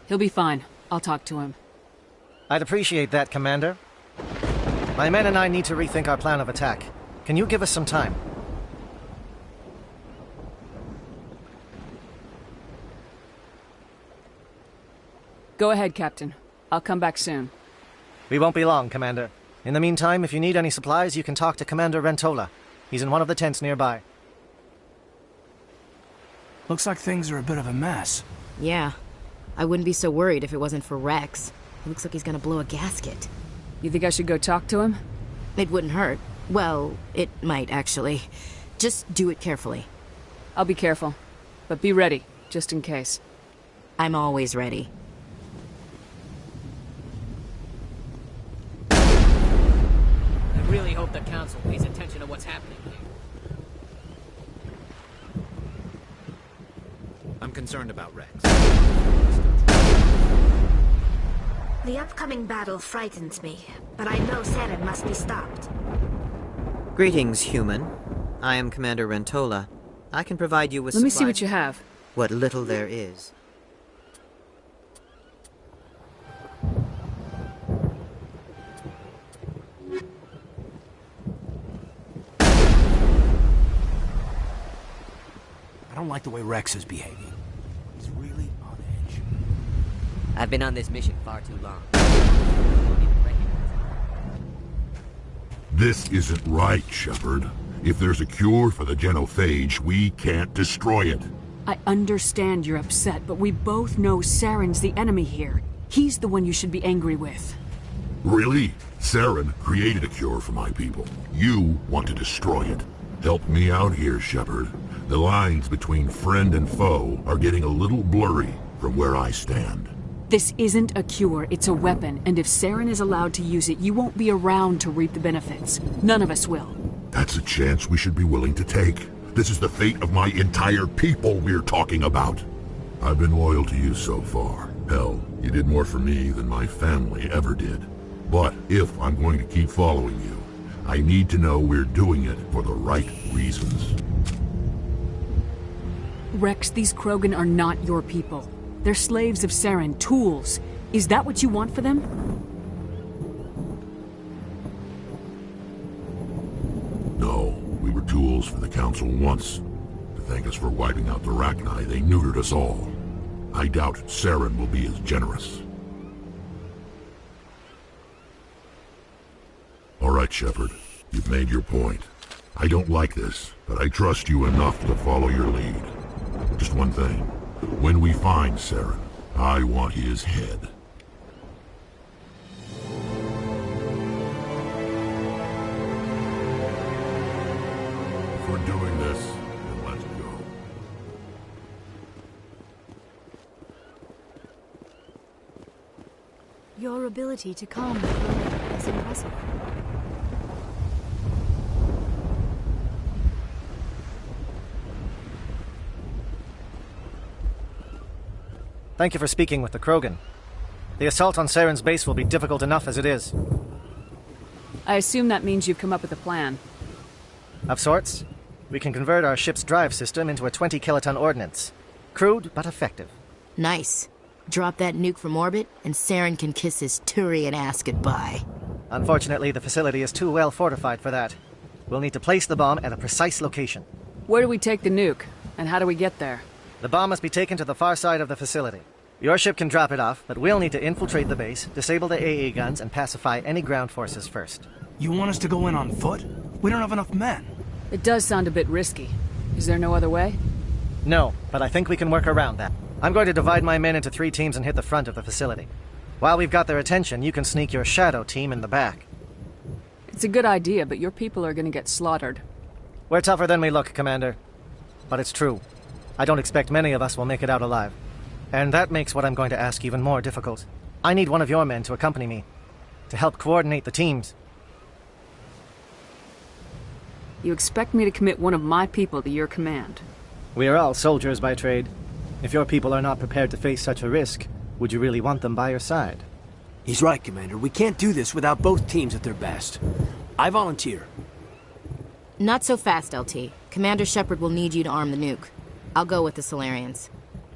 He'll be fine. I'll talk to him. I'd appreciate that, Commander. My men and I need to rethink our plan of attack. Can you give us some time? Go ahead, Captain. I'll come back soon. We won't be long, Commander. In the meantime, if you need any supplies, you can talk to Commander Rentola. He's in one of the tents nearby. Looks like things are a bit of a mess. Yeah. I wouldn't be so worried if it wasn't for Rex. He looks like he's gonna blow a gasket. You think I should go talk to him? It wouldn't hurt. Well, it might, actually. Just do it carefully. I'll be careful. But be ready, just in case. I'm always ready. I really hope the Council pays attention to what's happening here. I'm concerned about Rex. The upcoming battle frightens me, but I know Saren must be stopped. Greetings, human. I am Commander Rentola. I can provide you with Let me see what you have. What little there is. I don't like the way Rex is behaving. He's really on edge. I've been on this mission far too long. This isn't right, Shepard. If there's a cure for the genophage, we can't destroy it. I understand you're upset, but we both know Saren's the enemy here. He's the one you should be angry with. Really? Saren created a cure for my people. You want to destroy it. Help me out here, Shepard. The lines between friend and foe are getting a little blurry from where I stand. This isn't a cure, it's a weapon, and if Saren is allowed to use it, you won't be around to reap the benefits. None of us will. That's a chance we should be willing to take. This is the fate of my entire people we're talking about. I've been loyal to you so far. Hell, you did more for me than my family ever did. But if I'm going to keep following you, I need to know we're doing it for the right reasons. Rex, these Krogan are not your people. They're slaves of Saren, tools. Is that what you want for them? No, we were tools for the Council once. To thank us for wiping out the Rachni, they neutered us all. I doubt Saren will be as generous. All right, Shepard. You've made your point. I don't like this, but I trust you enough to follow your lead. Just one thing. When we find Saren, I want his head. If we're doing this, then let's go. Your ability to calm the Krogan is impressive. Thank you for speaking with the Krogan. The assault on Saren's base will be difficult enough as it is. I assume that means you've come up with a plan. Of sorts. We can convert our ship's drive system into a 20-kiloton ordnance. Crude, but effective. Nice. Drop that nuke from orbit, and Saren can kiss his Turian ass goodbye. Unfortunately, the facility is too well fortified for that. We'll need to place the bomb at a precise location. Where do we take the nuke? And how do we get there? The bomb must be taken to the far side of the facility. Your ship can drop it off, but we'll need to infiltrate the base, disable the AA guns, and pacify any ground forces first. You want us to go in on foot? We don't have enough men. It does sound a bit risky. Is there no other way? No, but I think we can work around that. I'm going to divide my men into 3 teams and hit the front of the facility. While we've got their attention, you can sneak your shadow team in the back. It's a good idea, but your people are gonna get slaughtered. We're tougher than we look, Commander. But it's true. I don't expect many of us will make it out alive. And that makes what I'm going to ask even more difficult. I need one of your men to accompany me, to help coordinate the teams. You expect me to commit one of my people to your command? We are all soldiers by trade. If your people are not prepared to face such a risk, would you really want them by your side? He's right, Commander. We can't do this without both teams at their best. I volunteer. Not so fast, LT. Commander Shepard will need you to arm the nuke. I'll go with the Solarians.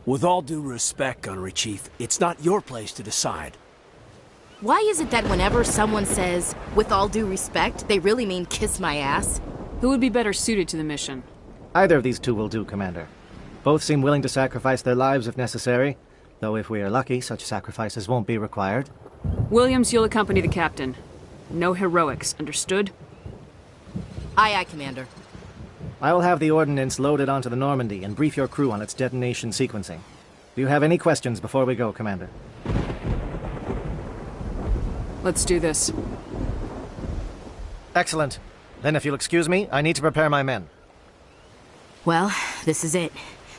With all due respect, Gunnery Chief, it's not your place to decide. Why is it that whenever someone says, with all due respect, they really mean kiss my ass? Who would be better suited to the mission? Either of these two will do, Commander. Both seem willing to sacrifice their lives if necessary, though if we are lucky, such sacrifices won't be required. Williams, you'll accompany the captain. No heroics, understood? Aye, aye, Commander. I will have the ordnance loaded onto the Normandy and brief your crew on its detonation sequencing. Do you have any questions before we go, Commander? Let's do this. Excellent. Then if you'll excuse me, I need to prepare my men. Well, this is it.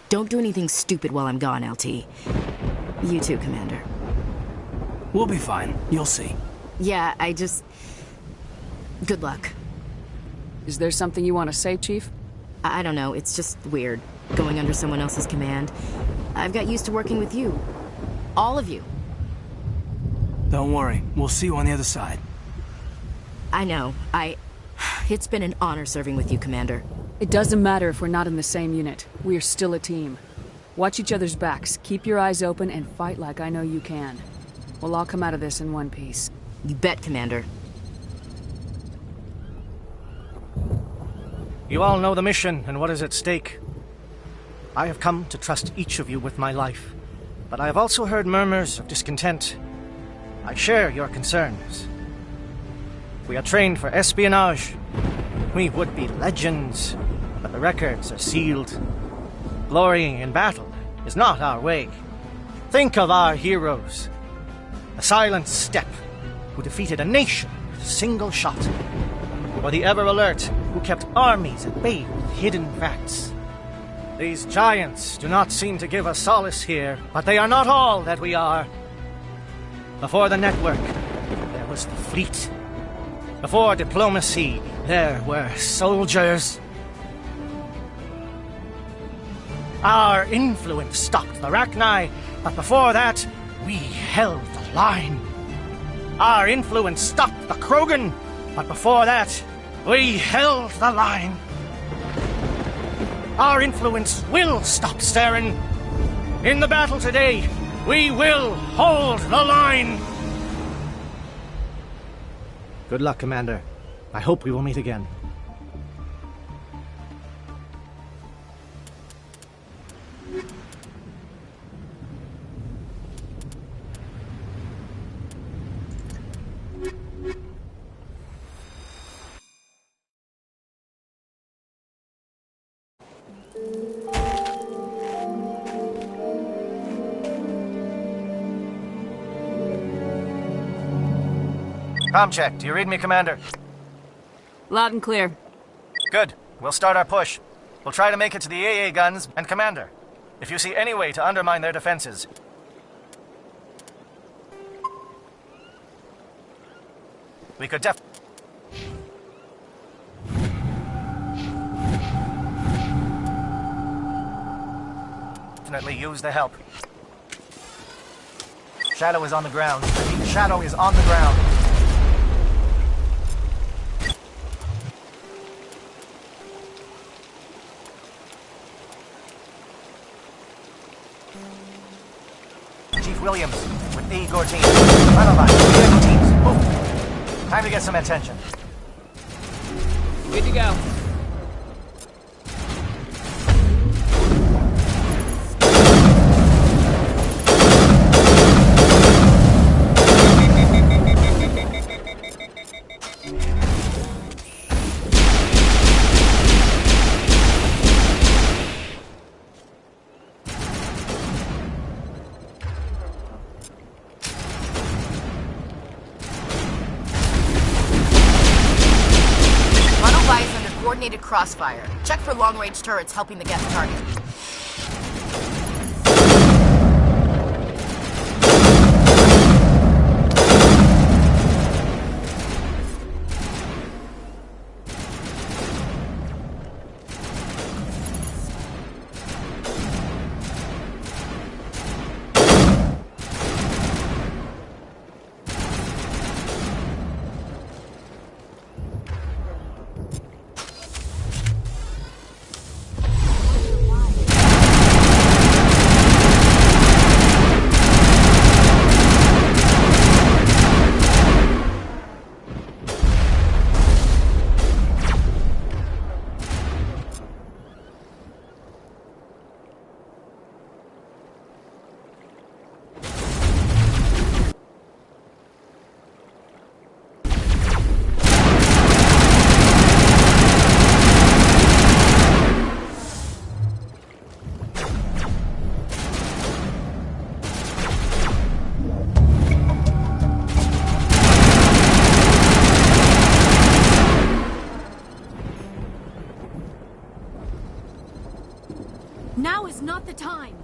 Don't do anything stupid while I'm gone, LT. You too, Commander. We'll be fine. You'll see. Yeah, good luck. Is there something you want to say, Chief? I don't know, it's just weird, going under someone else's command. I've got used to working with you. All of you. Don't worry, we'll see you on the other side. I know, It's been an honor serving with you, Commander. It doesn't matter if we're not in the same unit. We are still a team. Watch each other's backs, keep your eyes open, and fight like I know you can. We'll all come out of this in one piece. You bet, Commander. You all know the mission and what is at stake. I have come to trust each of you with my life, but I have also heard murmurs of discontent. I share your concerns. We are trained for espionage. We would be legends, but the records are sealed. Glorying in battle is not our way. Think of our heroes. The Silent Step, who defeated a nation with a single shot. Or the Ever Alert, who kept armies at bay with hidden facts. These giants do not seem to give us solace here, but they are not all that we are. Before the network, there was the fleet. Before diplomacy, there were soldiers. Our influence stopped the Rachni, but before that, we held the line. Our influence stopped the Krogan, but before that, we held the line. Our influence will stop Saren. In the battle today, we will hold the line. Good luck, Commander. I hope we will meet again. Comm check. Do you read me, Commander? Loud and clear. Good. We'll start our push. We'll try to make it to the AA guns, and Commander, if you see any way to undermine their defenses, we could definitely use the help. Shadow is on the ground. Shadow is on the ground. Williams with Igor team. Manovai, vehicle teams, move. Time to get some attention. Good to go. Coordinated crossfire. Check for long-range turrets helping the guest target. Now is not the time.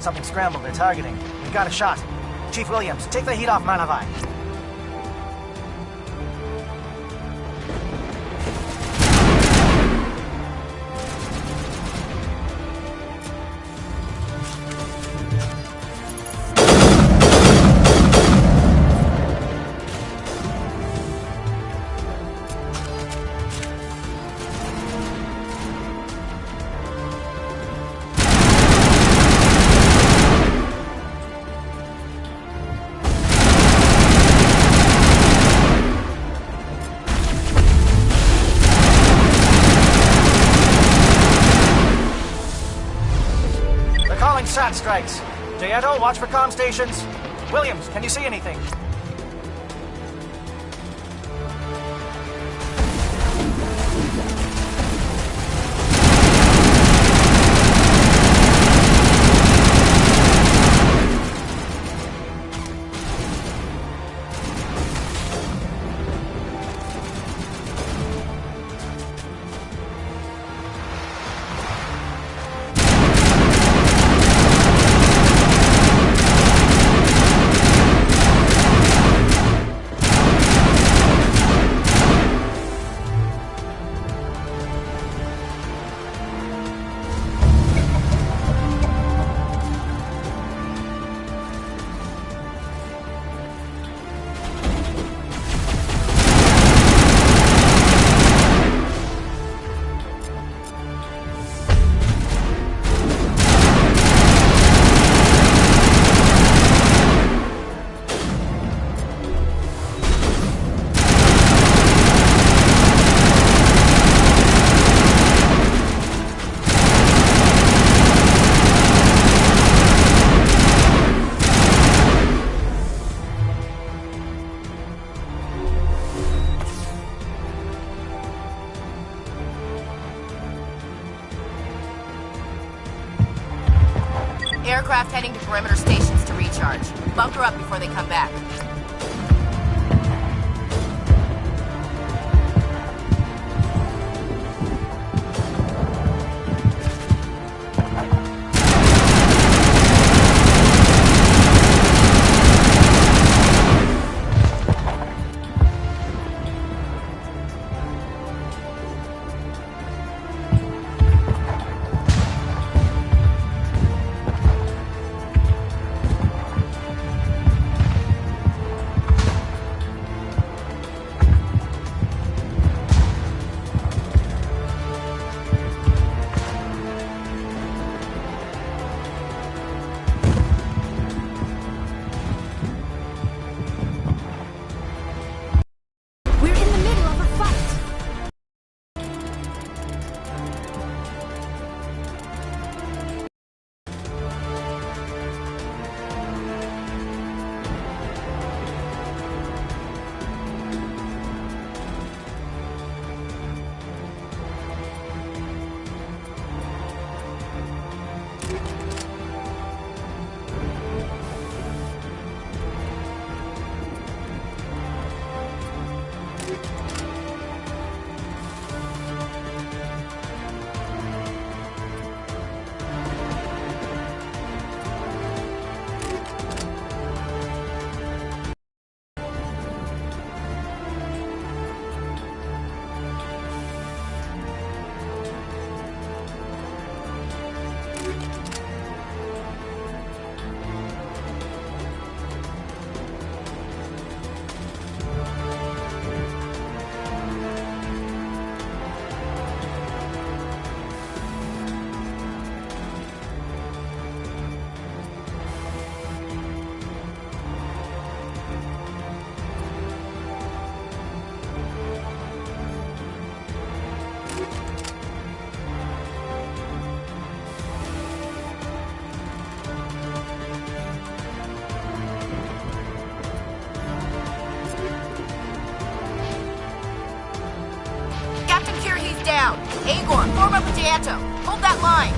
Something scrambled. They're targeting. We got a shot. Chief Williams, take the heat off Manovai. SAT strikes. Jayeto, watch for comm stations. Williams, can you see anything? Aircraft heading to perimeter stations to recharge. Bunker up before they come back. down. Agor, form up with Dianto. Hold that line.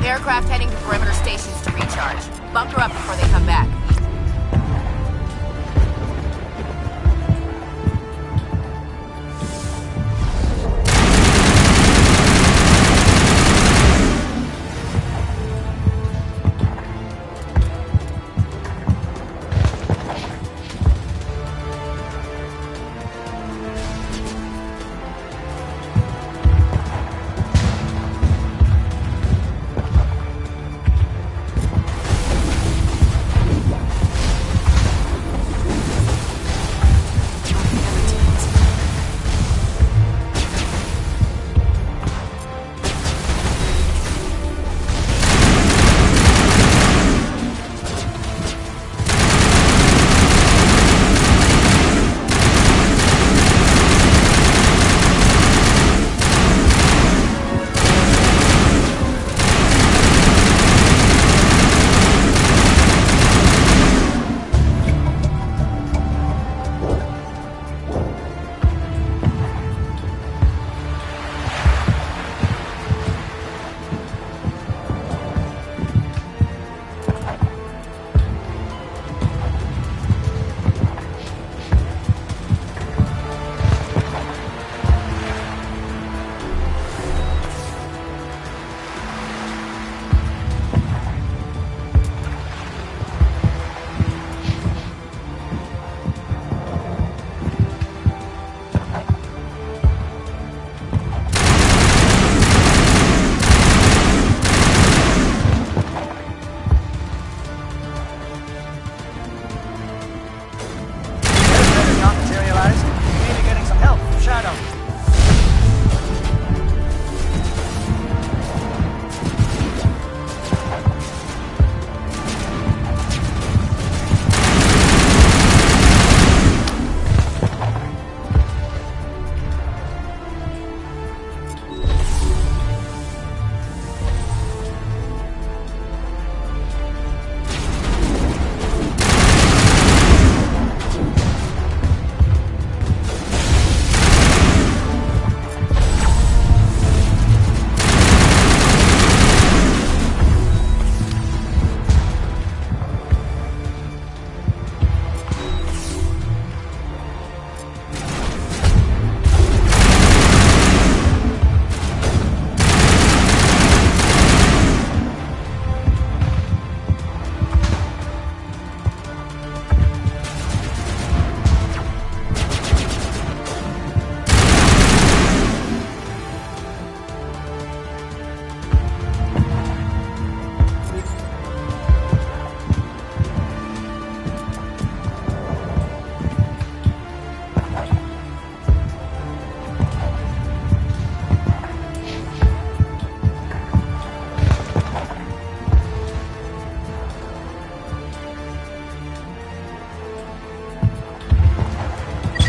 Aircraft heading to perimeter stations to recharge. Bunker up before they come back. Shadow.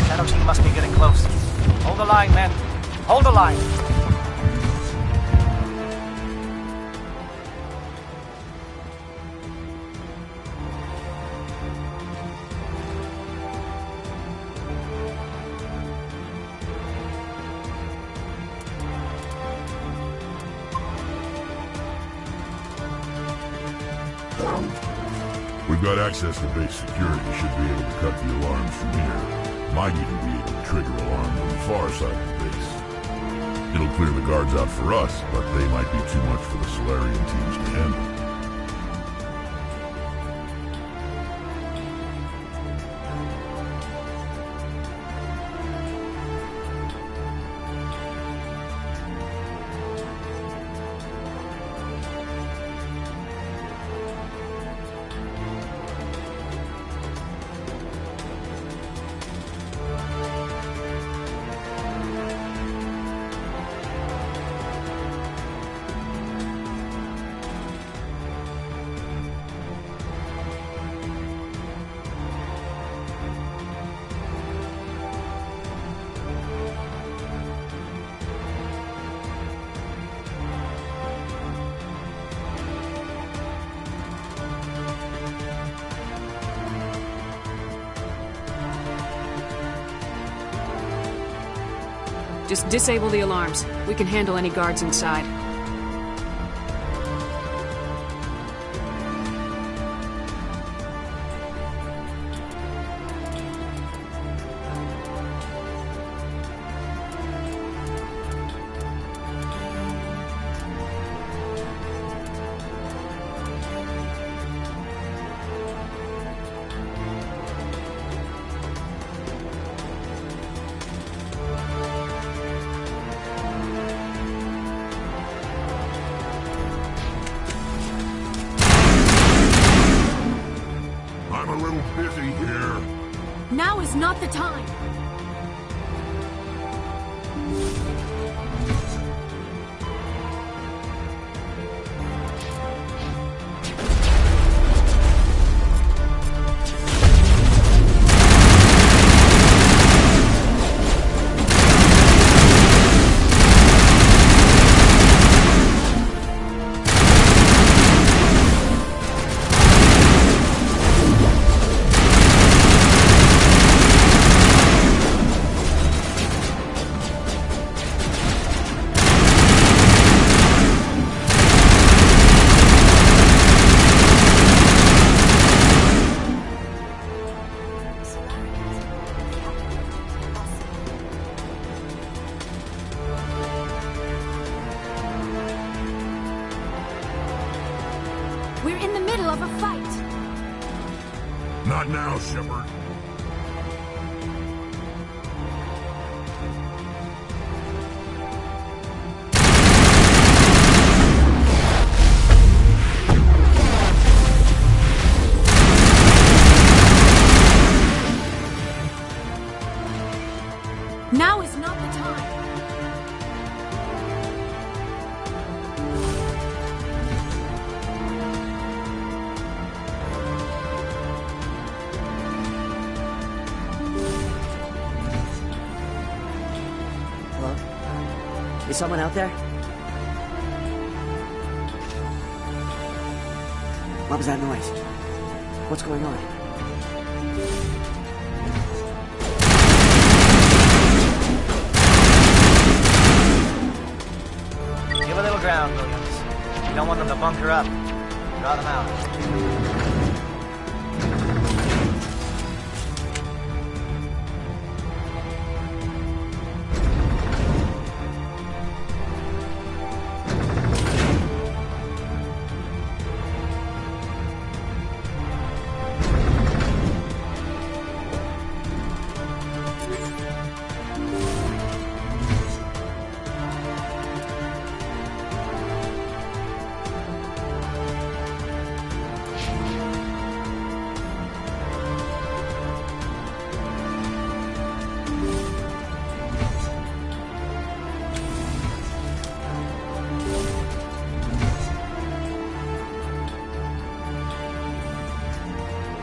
Shadow team must be getting close. Hold the line, men. Hold the line. We've got access to base security. Should be able to cut the alarms from here. Might even be able to trigger alarms on the far side of the base. It'll clear the guards out for us, but they might be too much for the Solarian teams to handle. Just disable the alarms. We can handle any guards inside. Now is not the time. We're in the middle of a fight. Not now, Shepard. Now is not the someone out there? What was that noise? What's going on? Give a little ground, Williams. You don't want them to bunker up. Draw them out.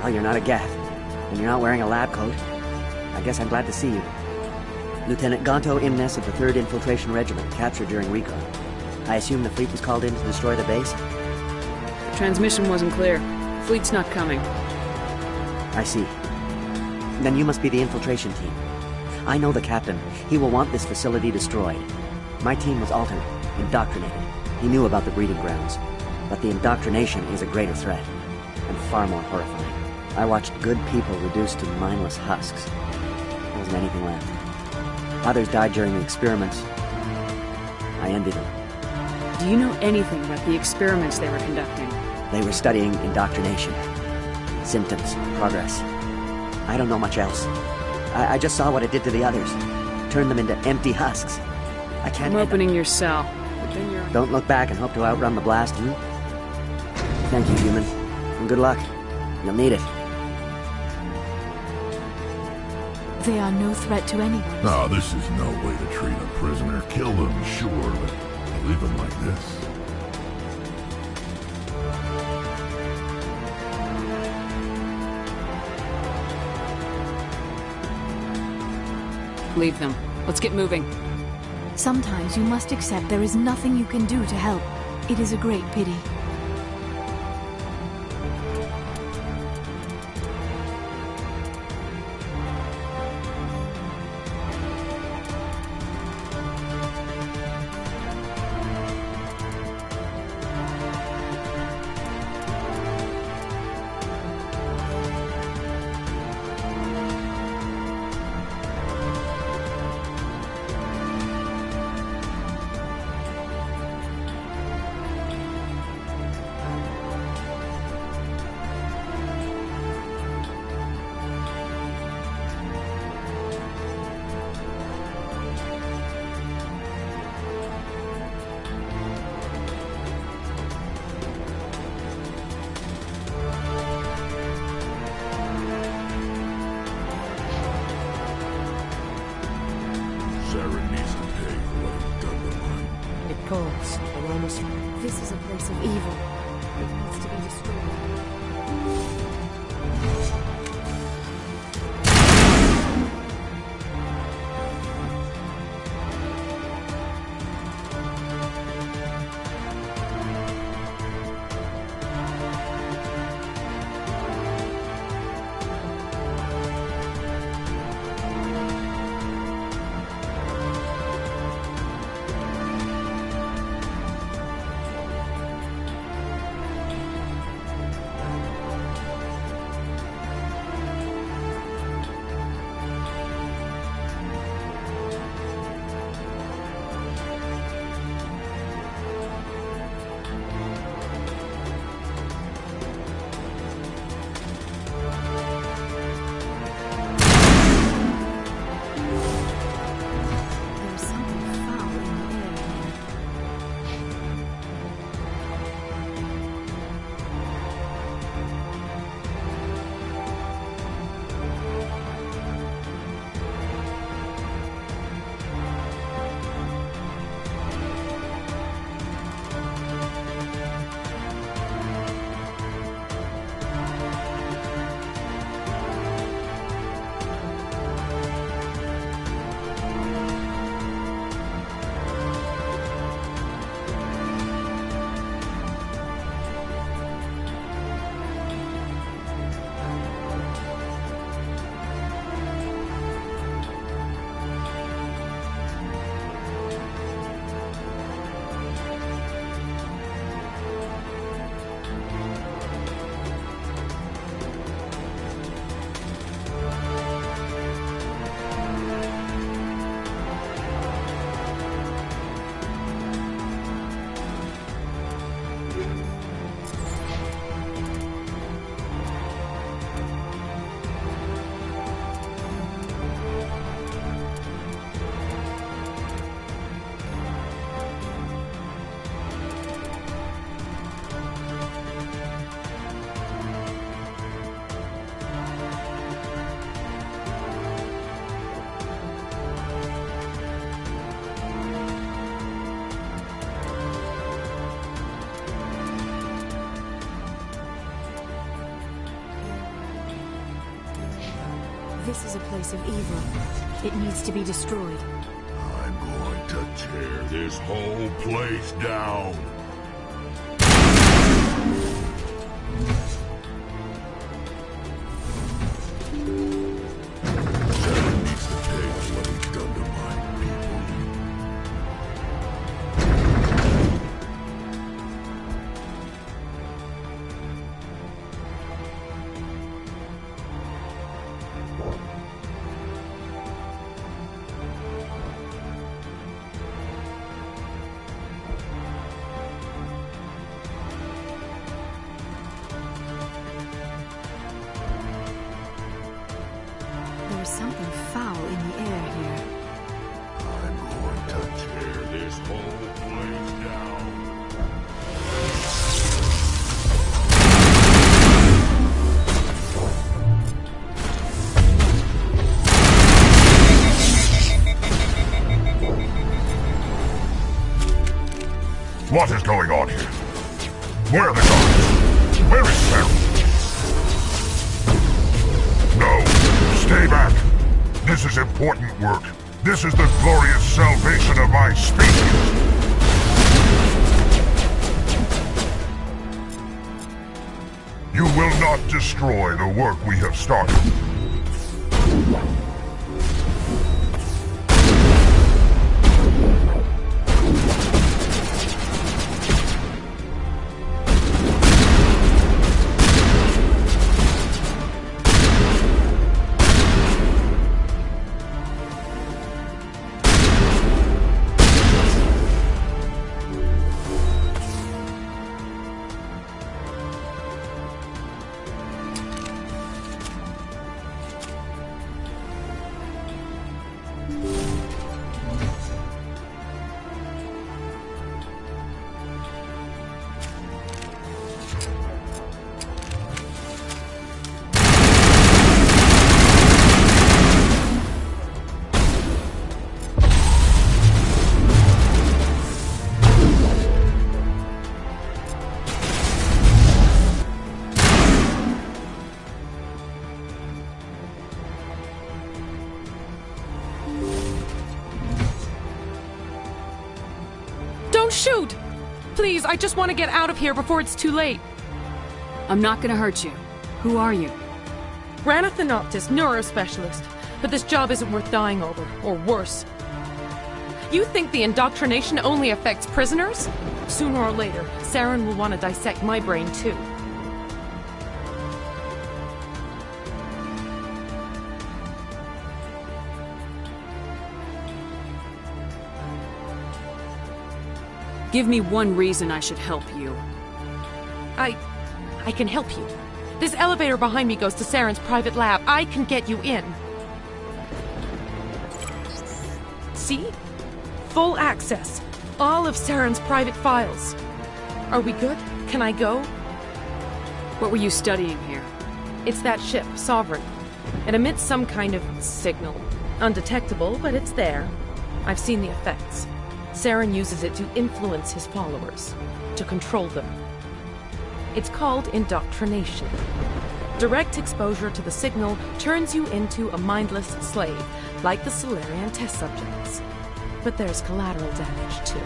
Oh, you're not a Geth, and you're not wearing a lab coat. I guess I'm glad to see you. Lieutenant Gonto Imnes of the 3rd Infiltration Regiment, captured during recon. I assume the fleet was called in to destroy the base? The transmission wasn't clear. Fleet's not coming. I see. Then you must be the infiltration team. I know the captain. He will want this facility destroyed. My team was altered, indoctrinated. He knew about the breeding grounds. But the indoctrination is a greater threat, and far more horrifying. I watched good people reduced to mindless husks. There wasn't anything left. Others died during the experiments. I ended them. Do you know anything about the experiments they were conducting? They were studying indoctrination. Symptoms, progress. I don't know much else. I just saw what it did to the others. Turned them into empty husks. I can't... I'm opening your cell. But then you're... Don't look back and hope to outrun the blast, Thank you, human. And good luck. You'll need it. They are no threat to anyone. Oh, this is no way to treat a prisoner. Kill them, sure, but leave them like this. Leave them. Let's get moving. Sometimes you must accept there is nothing you can do to help. It is a great pity. We're almost... This is a place of evil. It needs to be destroyed. This is a place of evil. It needs to be destroyed. I'm going to tear this whole place down. Saren needs to pay for what he's done to my people. There's something foul in the air here. I'm going to tear this whole place down. What is going on here? Where are the guards? Where is Saren? No, stay back. This is important work. This is the glorious salvation of my species. You will not destroy the work we have started. Don't shoot! Please, I just want to get out of here before it's too late. I'm not gonna hurt you. Who are you? Ranna Thanoptis, neurospecialist. But this job isn't worth dying over, or worse. You think the indoctrination only affects prisoners? Sooner or later, Saren will want to dissect my brain too. Give me one reason I should help you. I can help you. This elevator behind me goes to Saren's private lab. I can get you in. See? Full access. All of Saren's private files. Are we good? Can I go? What were you studying here? It's that ship, Sovereign. It emits some kind of signal. Undetectable, but it's there. I've seen the effects. Saren uses it to influence his followers, to control them. It's called indoctrination. Direct exposure to the signal turns you into a mindless slave, like the Salarian test subjects. But there's collateral damage, too.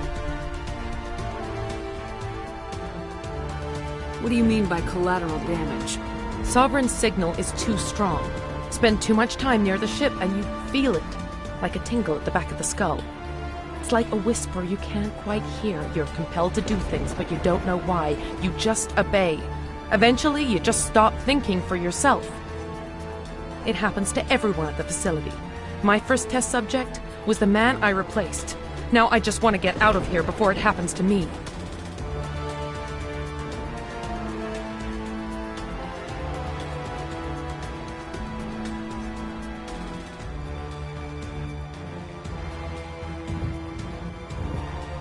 What do you mean by collateral damage? Sovereign's signal is too strong. Spend too much time near the ship and you feel it, like a tingle at the back of the skull. It's like a whisper you can't quite hear. You're compelled to do things, but you don't know why. You just obey. Eventually, you just stop thinking for yourself. It happens to everyone at the facility. My first test subject was the man I replaced. Now I just want to get out of here before it happens to me.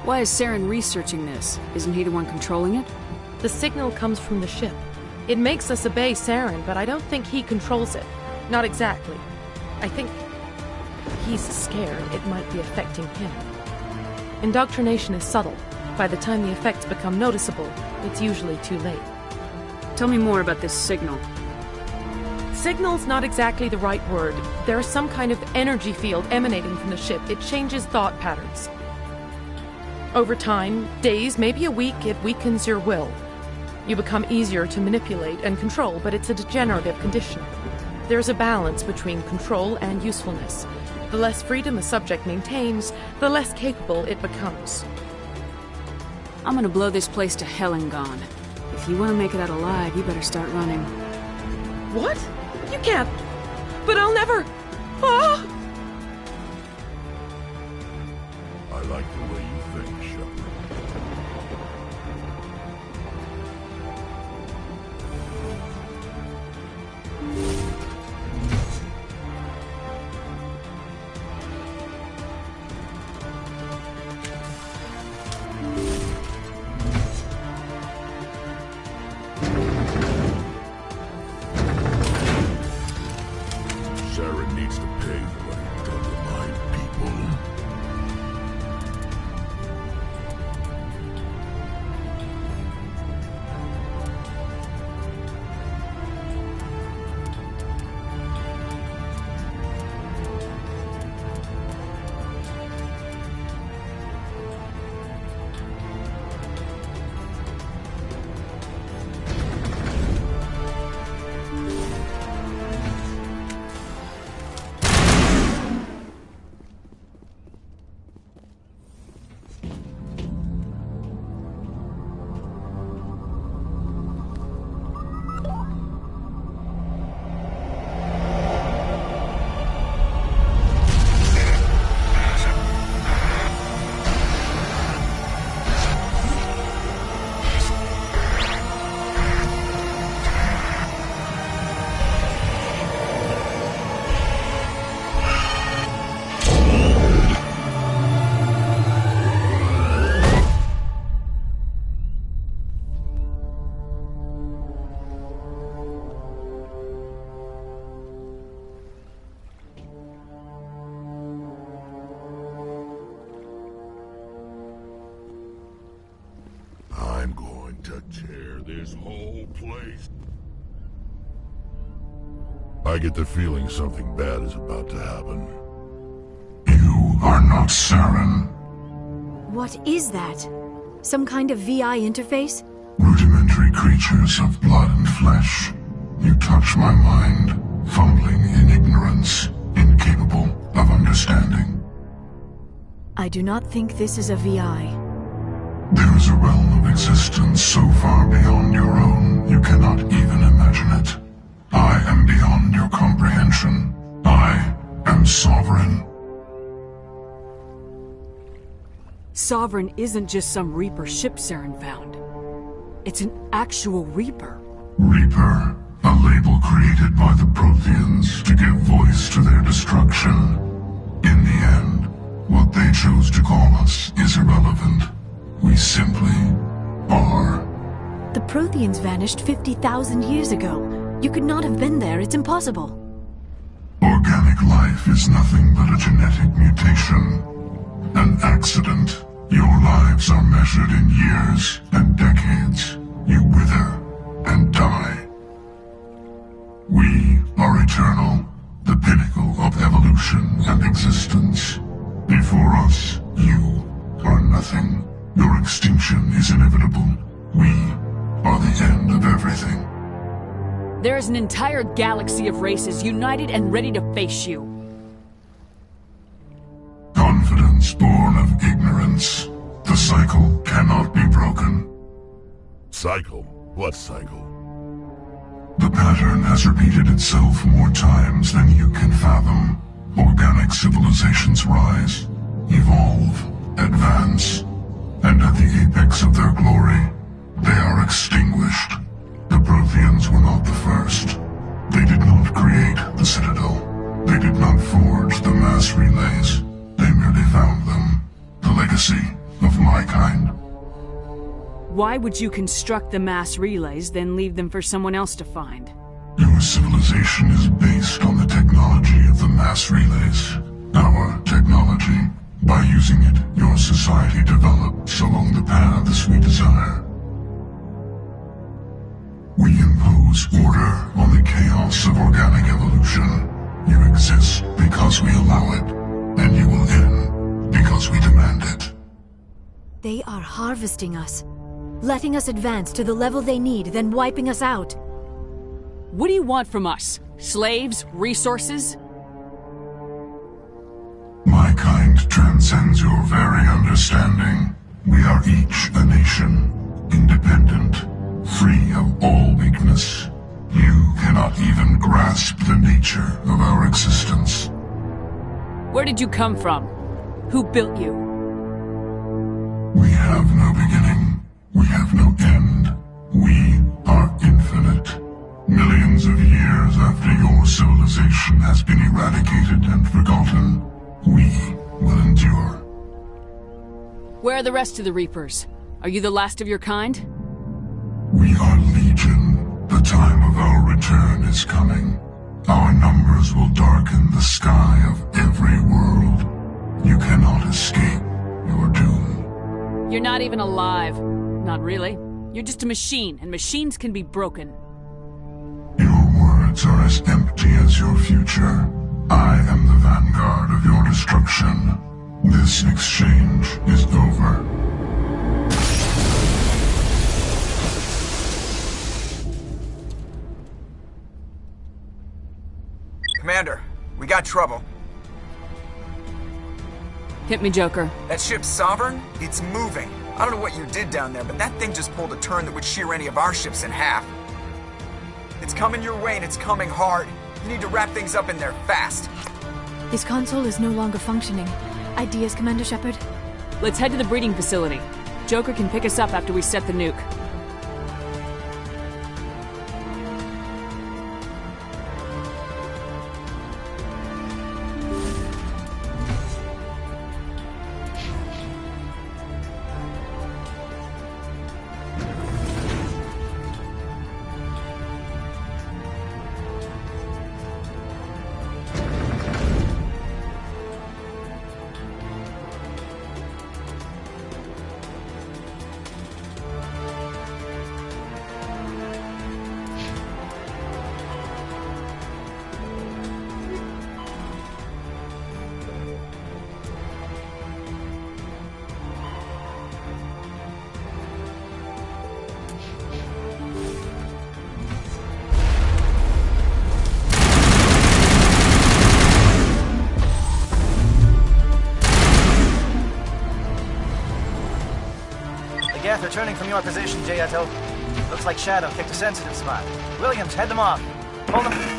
Why is Saren researching this? Isn't he the one controlling it? The signal comes from the ship. It makes us obey Saren, but I don't think he controls it. Not exactly. I think he's scared it might be affecting him. Indoctrination is subtle. By the time the effects become noticeable, it's usually too late. Tell me more about this signal. Signal's not exactly the right word. There is some kind of energy field emanating from the ship. It changes thought patterns. Over time, days, maybe a week, it weakens your will. You become easier to manipulate and control, but it's a degenerative condition. There's a balance between control and usefulness. The less freedom a subject maintains, the less capable it becomes. I'm gonna blow this place to hell and gone. If you want to make it out alive, you better start running. What? You can't. But I'll never. Ah! I like the way you think, Shepard. Saren needs to pay for what he's done to my people. I'm going to tear this whole place. I get the feeling something bad is about to happen. You are not Saren. What is that? Some kind of VI interface? Rudimentary creatures of blood and flesh. You touch my mind, fumbling in ignorance, incapable of understanding. I do not think this is a VI. There is a realm of existence so far beyond your own, you cannot even imagine it. I am beyond your comprehension. I am Sovereign. Sovereign isn't just some Reaper ship Saren found. It's an actual Reaper. Reaper, a label created by the Protheans to give voice to their destruction. In the end, what they chose to call us is irrelevant. We simply are. The Protheans vanished 50,000 years ago. You could not have been there. It's impossible. Organic life is nothing but a genetic mutation. An accident. Your lives are measured in years and decades. You wither and die. We are eternal, the pinnacle of evolution and existence. Before us, you are nothing. Your extinction is inevitable. We are the end of everything. There is an entire galaxy of races united and ready to face you. Confidence born of ignorance. The cycle cannot be broken. Cycle? What cycle? The pattern has repeated itself more times than you can fathom. Organic civilizations rise, evolve, advance, and at the apex of their glory, they are extinguished. The Protheans were not the first. They did not create the Citadel. They did not forge the mass relays. They merely found them. The legacy of my kind. Why would you construct the mass relays, then leave them for someone else to find? Your civilization is based on the technology of the mass relays. Our technology. By using it, your society develops along the paths we desire. We impose order on the chaos of organic evolution. You exist because we allow it, and you will end because we demand it. They are harvesting us, letting us advance to the level they need, then wiping us out. What do you want from us? Slaves? Resources? My kind transcends your very understanding. We are each a nation, independent, free of all weakness. You cannot even grasp the nature of our existence. Where did you come from? Who built you? We have no beginning. We have no end. We are infinite. Millions of years after your civilization has been eradicated and forgotten, we will endure. Where are the rest of the Reapers? Are you the last of your kind? We are legion. The time of our return is coming. Our numbers will darken the sky of every world. You cannot escape your doom. You're not even alive. Not really. You're just a machine, and machines can be broken. Your words are as empty as your future. I am the vanguard of your destruction. This exchange is over. Commander, we got trouble. Hit me, Joker. That ship's Sovereign? It's moving. I don't know what you did down there, but that thing just pulled a turn that would shear any of our ships in half. It's coming your way, and it's coming hard. You need to wrap things up in there fast. This console is no longer functioning. Ideas, Commander Shepard? Let's head to the breeding facility. Joker can pick us up after we set the nuke. Geth returning from your position, Jayato. Looks like Shadow picked a sensitive spot. Williams, head them off. Hold them.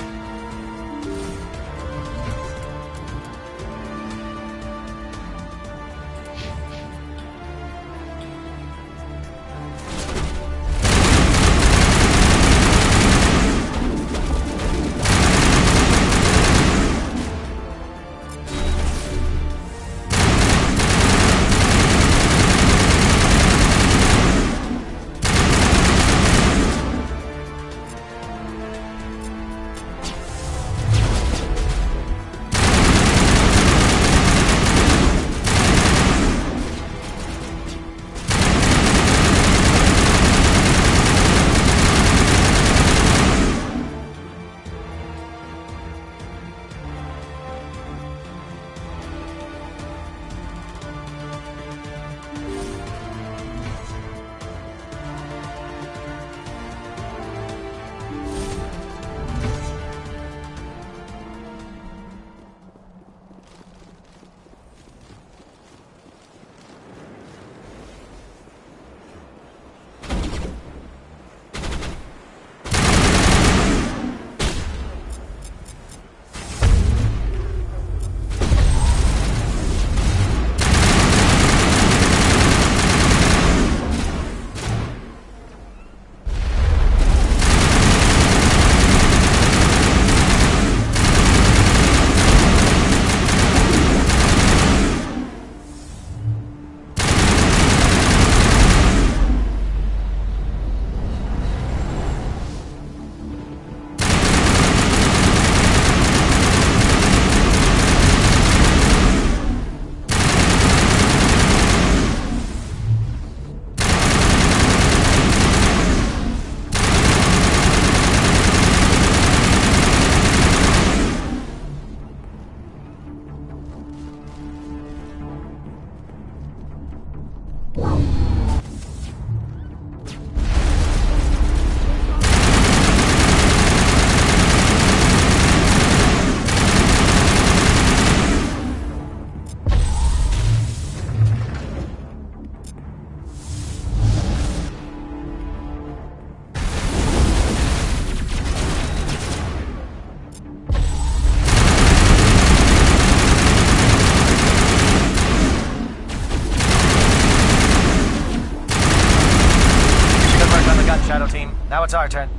it's our turn.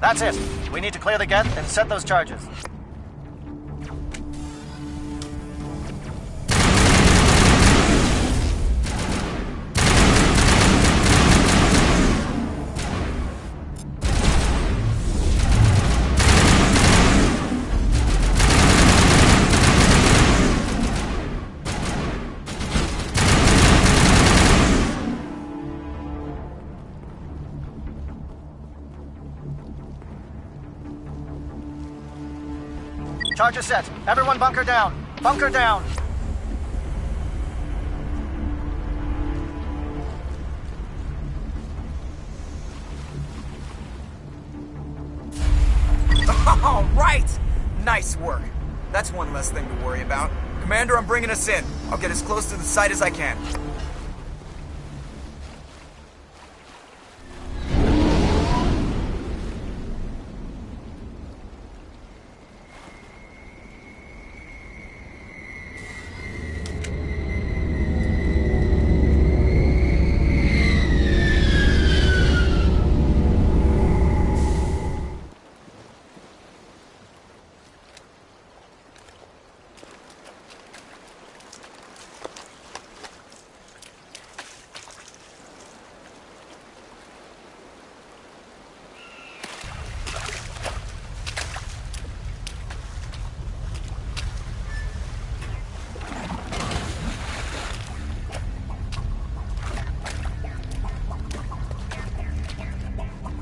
That's it. We need to clear the gate and set those charges. Charges set. Everyone bunker down. Bunker down. All right! Nice work. That's one less thing to worry about. Commander, I'm bringing us in. I'll get as close to the site as I can.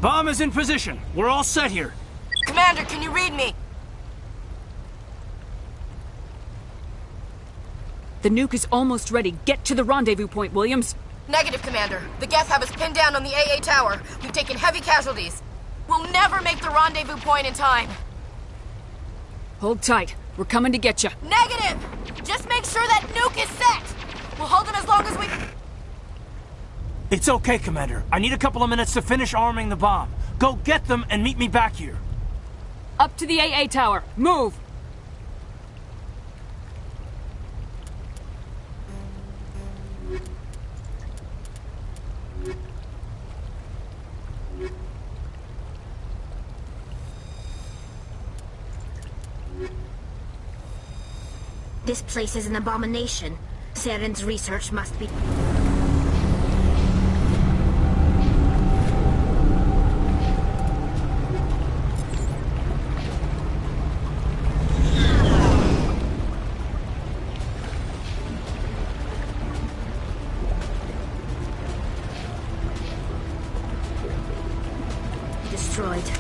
Bomb is in position. We're all set here. Commander, can you read me? The nuke is almost ready. Get to the rendezvous point, Williams. Negative, Commander. The Geth have us pinned down on the AA tower. We've taken heavy casualties. We'll never make the rendezvous point in time. Hold tight. We're coming to get you. Negative! Just make sure that nuke is set! We'll hold them as long as we... It's okay, Commander. I need a couple of minutes to finish arming the bomb. Go get them and meet me back here. Up to the AA tower. Move! This place is an abomination. Saren's research must be... destroyed.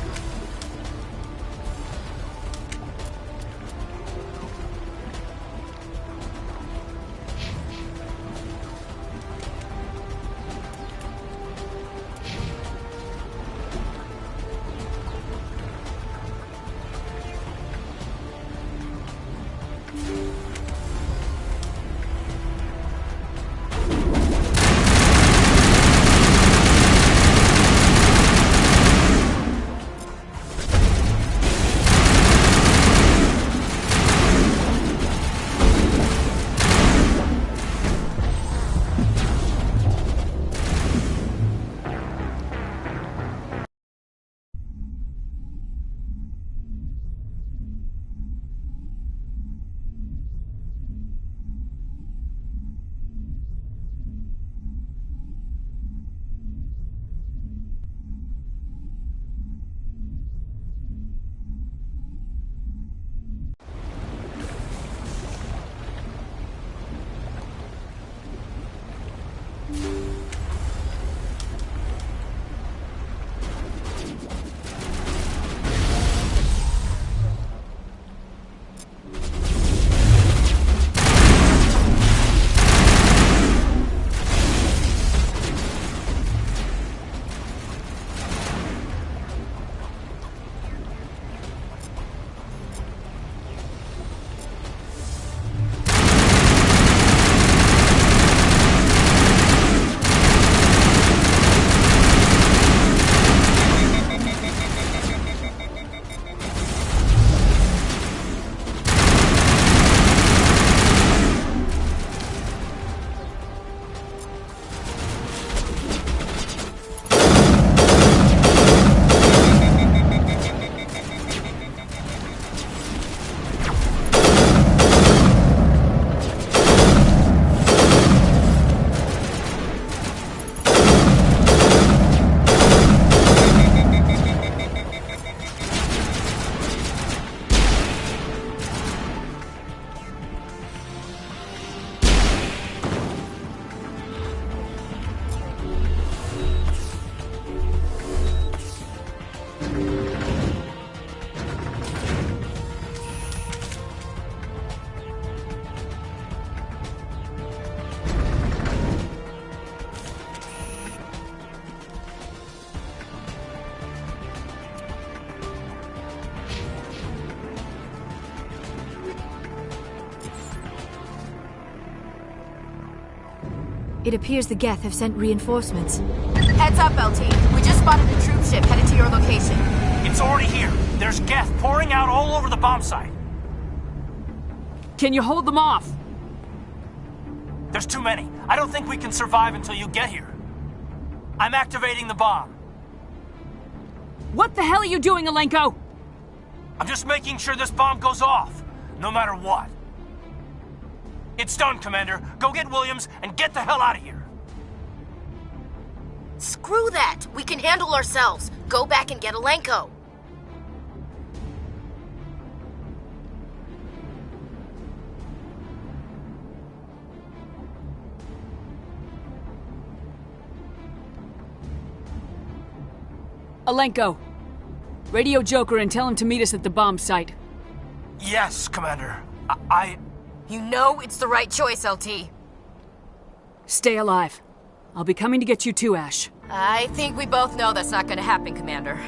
It appears the Geth have sent reinforcements. Heads up, LT. We just spotted a troop ship headed to your location. It's already here. There's Geth pouring out all over the bomb site. Can you hold them off? There's too many. I don't think we can survive until you get here. I'm activating the bomb. What the hell are you doing, Alenko? I'm just making sure this bomb goes off, no matter what. It's done, Commander. Go get Williams and get the hell out of here. Screw that! We can handle ourselves. Go back and get Alenko. Alenko, radio Joker and tell him to meet us at the bomb site. Yes, Commander. You know it's the right choice, LT. Stay alive. I'll be coming to get you too, Ash. I think we both know that's not gonna happen, Commander.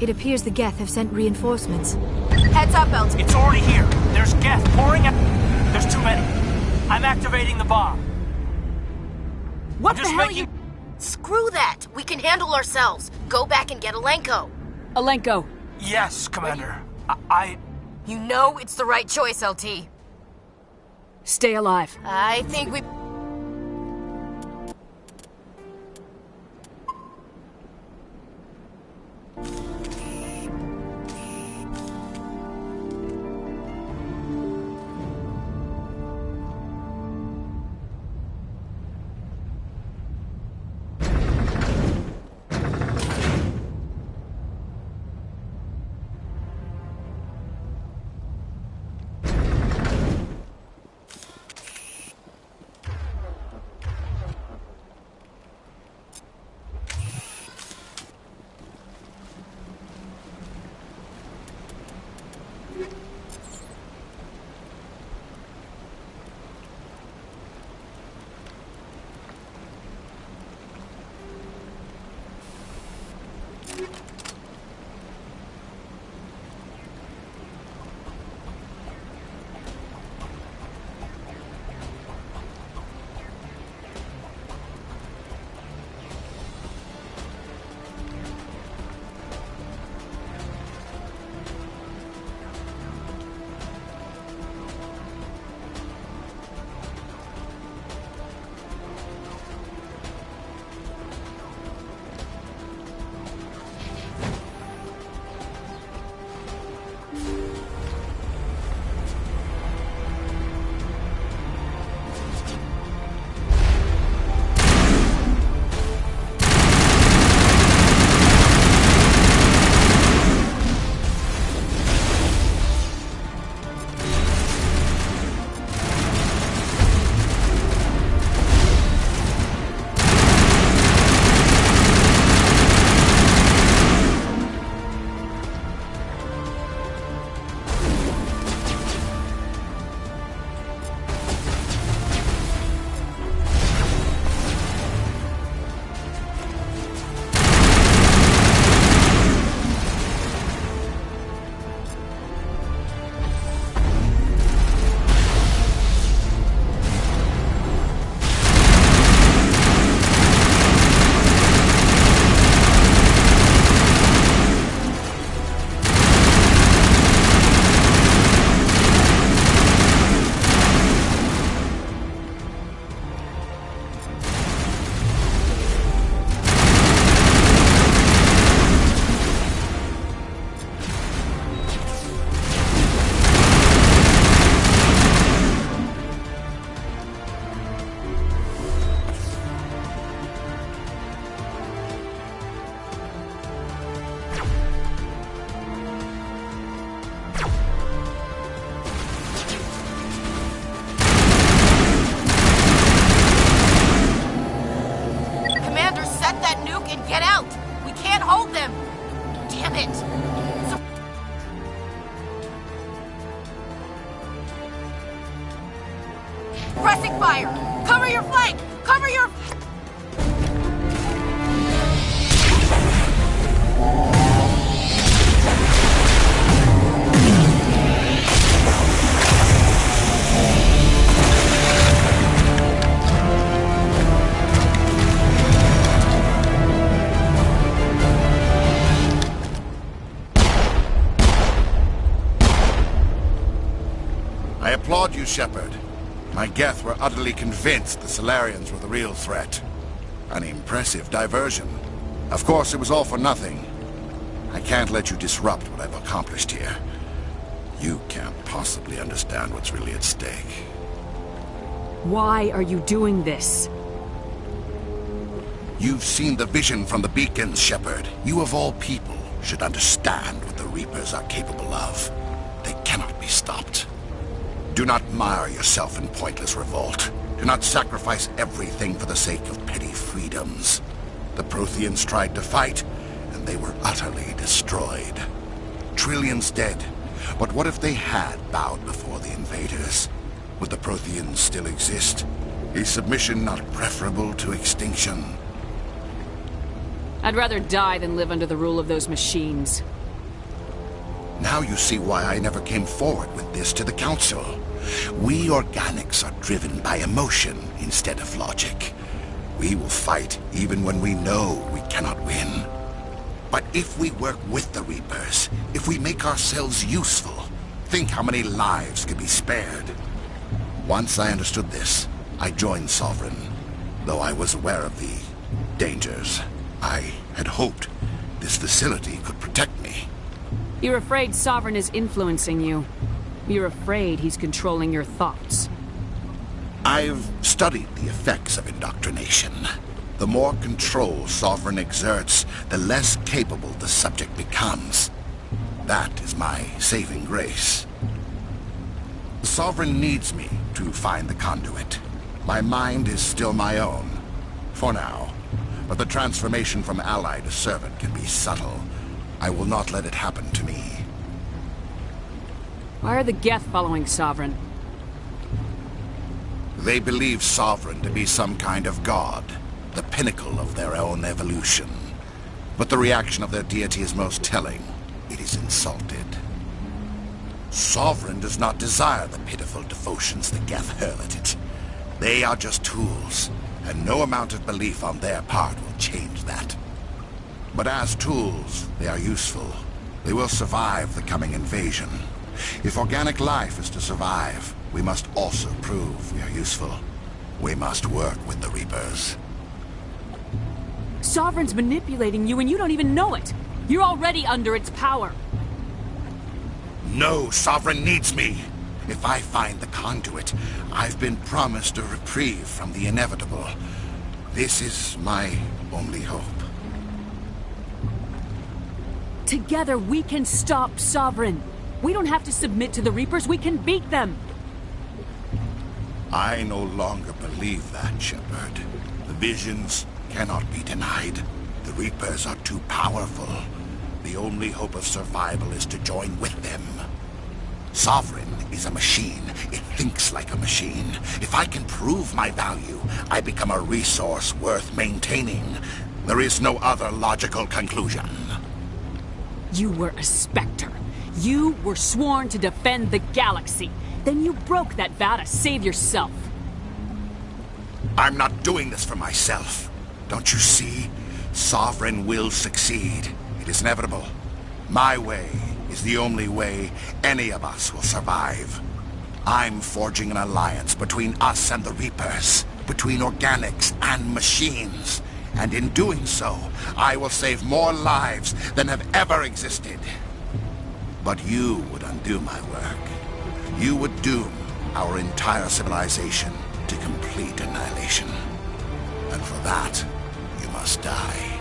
It appears the Geth have sent reinforcements. Heads up, LT. It's already here. There's Geth pouring out. There's too many. I'm activating the bomb. What the hell are you... Screw that. We can handle ourselves. Go back and get Alenko. Alenko. Yes, Commander. You know it's the right choice, LT. Stay alive. I think we... Pressing fire! Cover your flank! Cover your... I applaud you, Shepard. My Geth were utterly convinced the Salarians were the real threat. An impressive diversion. Of course, it was all for nothing. I can't let you disrupt what I've accomplished here. You can't possibly understand what's really at stake. Why are you doing this? You've seen the vision from the beacons, Shepard. You of all people should understand what the Reapers are capable of. They cannot be stopped. Do not mire yourself in pointless revolt. Do not sacrifice everything for the sake of petty freedoms. The Protheans tried to fight, and they were utterly destroyed. Trillions dead. But what if they had bowed before the invaders? Would the Protheans still exist? Is submission not preferable to extinction? I'd rather die than live under the rule of those machines. Now you see why I never came forward with this to the Council. We organics are driven by emotion instead of logic. We will fight even when we know we cannot win. But if we work with the Reapers, if we make ourselves useful, think how many lives could be spared. Once I understood this, I joined Sovereign, though I was aware of the dangers. I had hoped this facility could protect me. You're afraid Sovereign is influencing you. You're afraid he's controlling your thoughts. I've studied the effects of indoctrination. The more control Sovereign exerts, the less capable the subject becomes. That is my saving grace. Sovereign needs me to find the conduit. My mind is still my own, for now. But the transformation from ally to servant can be subtle. I will not let it happen to me. Why are the Geth following Sovereign? They believe Sovereign to be some kind of god, the pinnacle of their own evolution. But the reaction of their deity is most telling. It is insulted. Sovereign does not desire the pitiful devotions the Geth hurl at it. They are just tools, and no amount of belief on their part will change that. But as tools, they are useful. They will survive the coming invasion. If organic life is to survive, we must also prove we are useful. We must work with the Reapers. Sovereign's manipulating you and you don't even know it. You're already under its power. No, Sovereign needs me. If I find the conduit, I've been promised a reprieve from the inevitable. This is my only hope. Together we can stop Sovereign. We don't have to submit to the Reapers, we can beat them. I no longer believe that, Shepard. The visions cannot be denied. The Reapers are too powerful. The only hope of survival is to join with them. Sovereign is a machine. It thinks like a machine. If I can prove my value, I become a resource worth maintaining. There is no other logical conclusion. You were a Spectre. You were sworn to defend the galaxy. Then you broke that vow to save yourself. I'm not doing this for myself. Don't you see? Sovereign will succeed. It is inevitable. My way is the only way any of us will survive. I'm forging an alliance between us and the Reapers, between organics and machines. And in doing so, I will save more lives than have ever existed. But you would undo my work. You would doom our entire civilization to complete annihilation. And for that, you must die.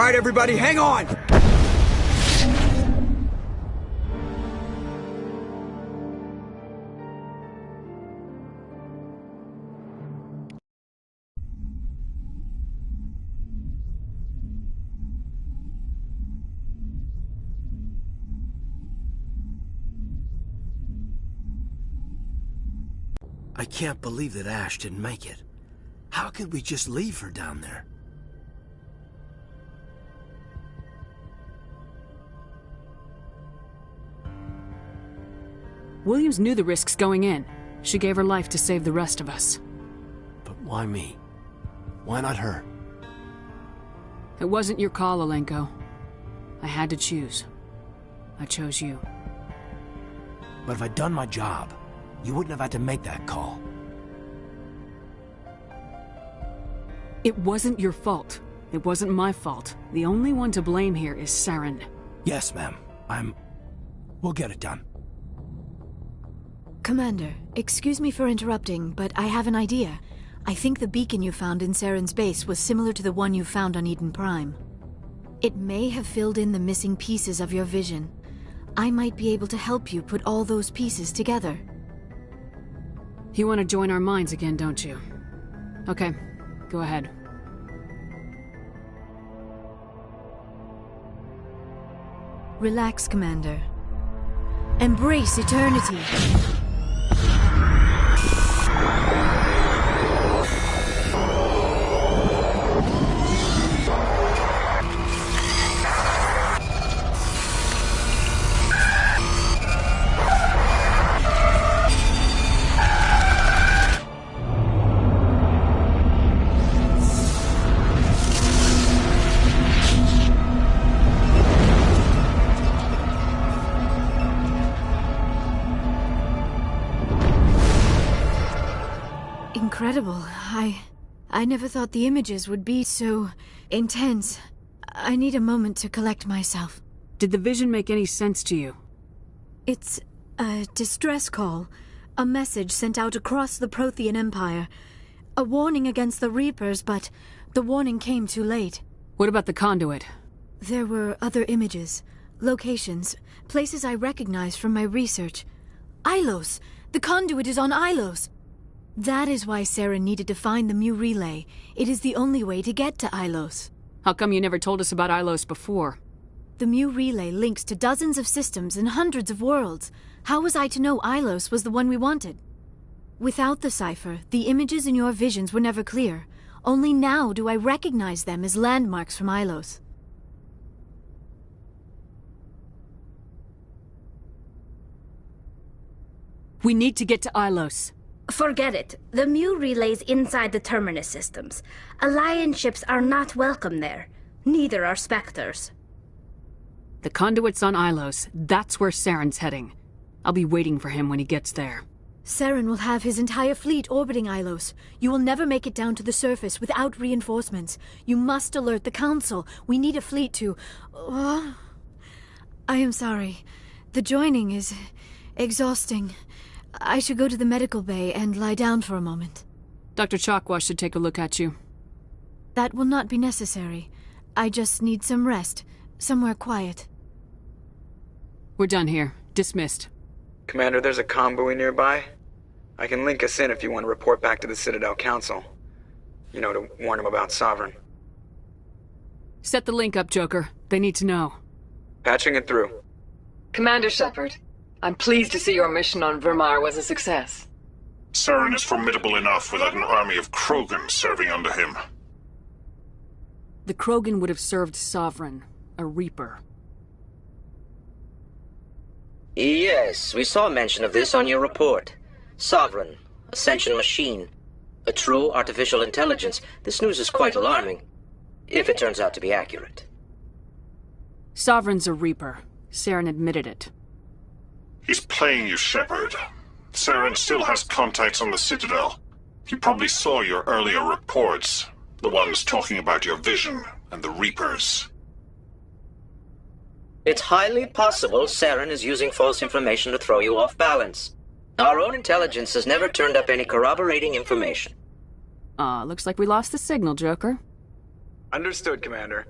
right, everybody, hang on! I can't believe that Ash didn't make it. How could we just leave her down there? Williams knew the risks going in. She gave her life to save the rest of us. But why me? Why not her? It wasn't your call, Alenko. I had to choose. I chose you. But if I'd done my job, you wouldn't have had to make that call. It wasn't your fault. It wasn't my fault. The only one to blame here is Saren. Yes, ma'am. We'll get it done. Commander, excuse me for interrupting, but I have an idea. I think the beacon you found in Saren's base was similar to the one you found on Eden Prime. It may have filled in the missing pieces of your vision. I might be able to help you put all those pieces together. You want to join our minds again, don't you? Okay, go ahead. Relax, Commander. Embrace eternity. Incredible. I never thought the images would be so intense. I need a moment to collect myself. Did the vision make any sense to you? It's a distress call. A message sent out across the Prothean Empire. A warning against the Reapers, but the warning came too late. What about the conduit? There were other images, locations, places I recognized from my research. Ilos! The conduit is on Ilos! That is why Saren needed to find the Mu Relay. It is the only way to get to Ilos. How come you never told us about Ilos before? The Mu Relay links to dozens of systems and hundreds of worlds. How was I to know Ilos was the one we wanted? Without the cipher, the images in your visions were never clear. Only now do I recognize them as landmarks from Ilos. We need to get to Ilos. Forget it. The Mu Relay's inside the Terminus systems. Alliance ships are not welcome there. Neither are Spectres. The conduit's on Ilos. That's where Saren's heading. I'll be waiting for him when he gets there. Saren will have his entire fleet orbiting Ilos. You will never make it down to the surface without reinforcements. You must alert the Council. We need a fleet to... I am sorry. The joining is exhausting. I should go to the medical bay and lie down for a moment. Dr. Chakwas should take a look at you. That will not be necessary. I just need some rest. Somewhere quiet. We're done here. Dismissed. Commander, there's a comm buoy nearby. I can link us in if you want to report back to the Citadel Council. You know, to warn them about Sovereign. Set the link up, Joker. They need to know. Patching it through. Commander Shepard, I'm pleased to see your mission on Virmire was a success. Saren is formidable enough without an army of Krogan serving under him. The Krogan would have served Sovereign, a Reaper. Yes, we saw mention of this on your report. Sovereign, Ascension machine, a true artificial intelligence. This news is quite alarming, if it turns out to be accurate. Sovereign's a Reaper. Saren admitted it. He's playing you, Shepard. Saren still has contacts on the Citadel. He probably saw your earlier reports, the ones talking about your vision and the Reapers. It's highly possible Saren is using false information to throw you off balance. Our own intelligence has never turned up any corroborating information. Looks like we lost the signal, Joker. Understood, Commander.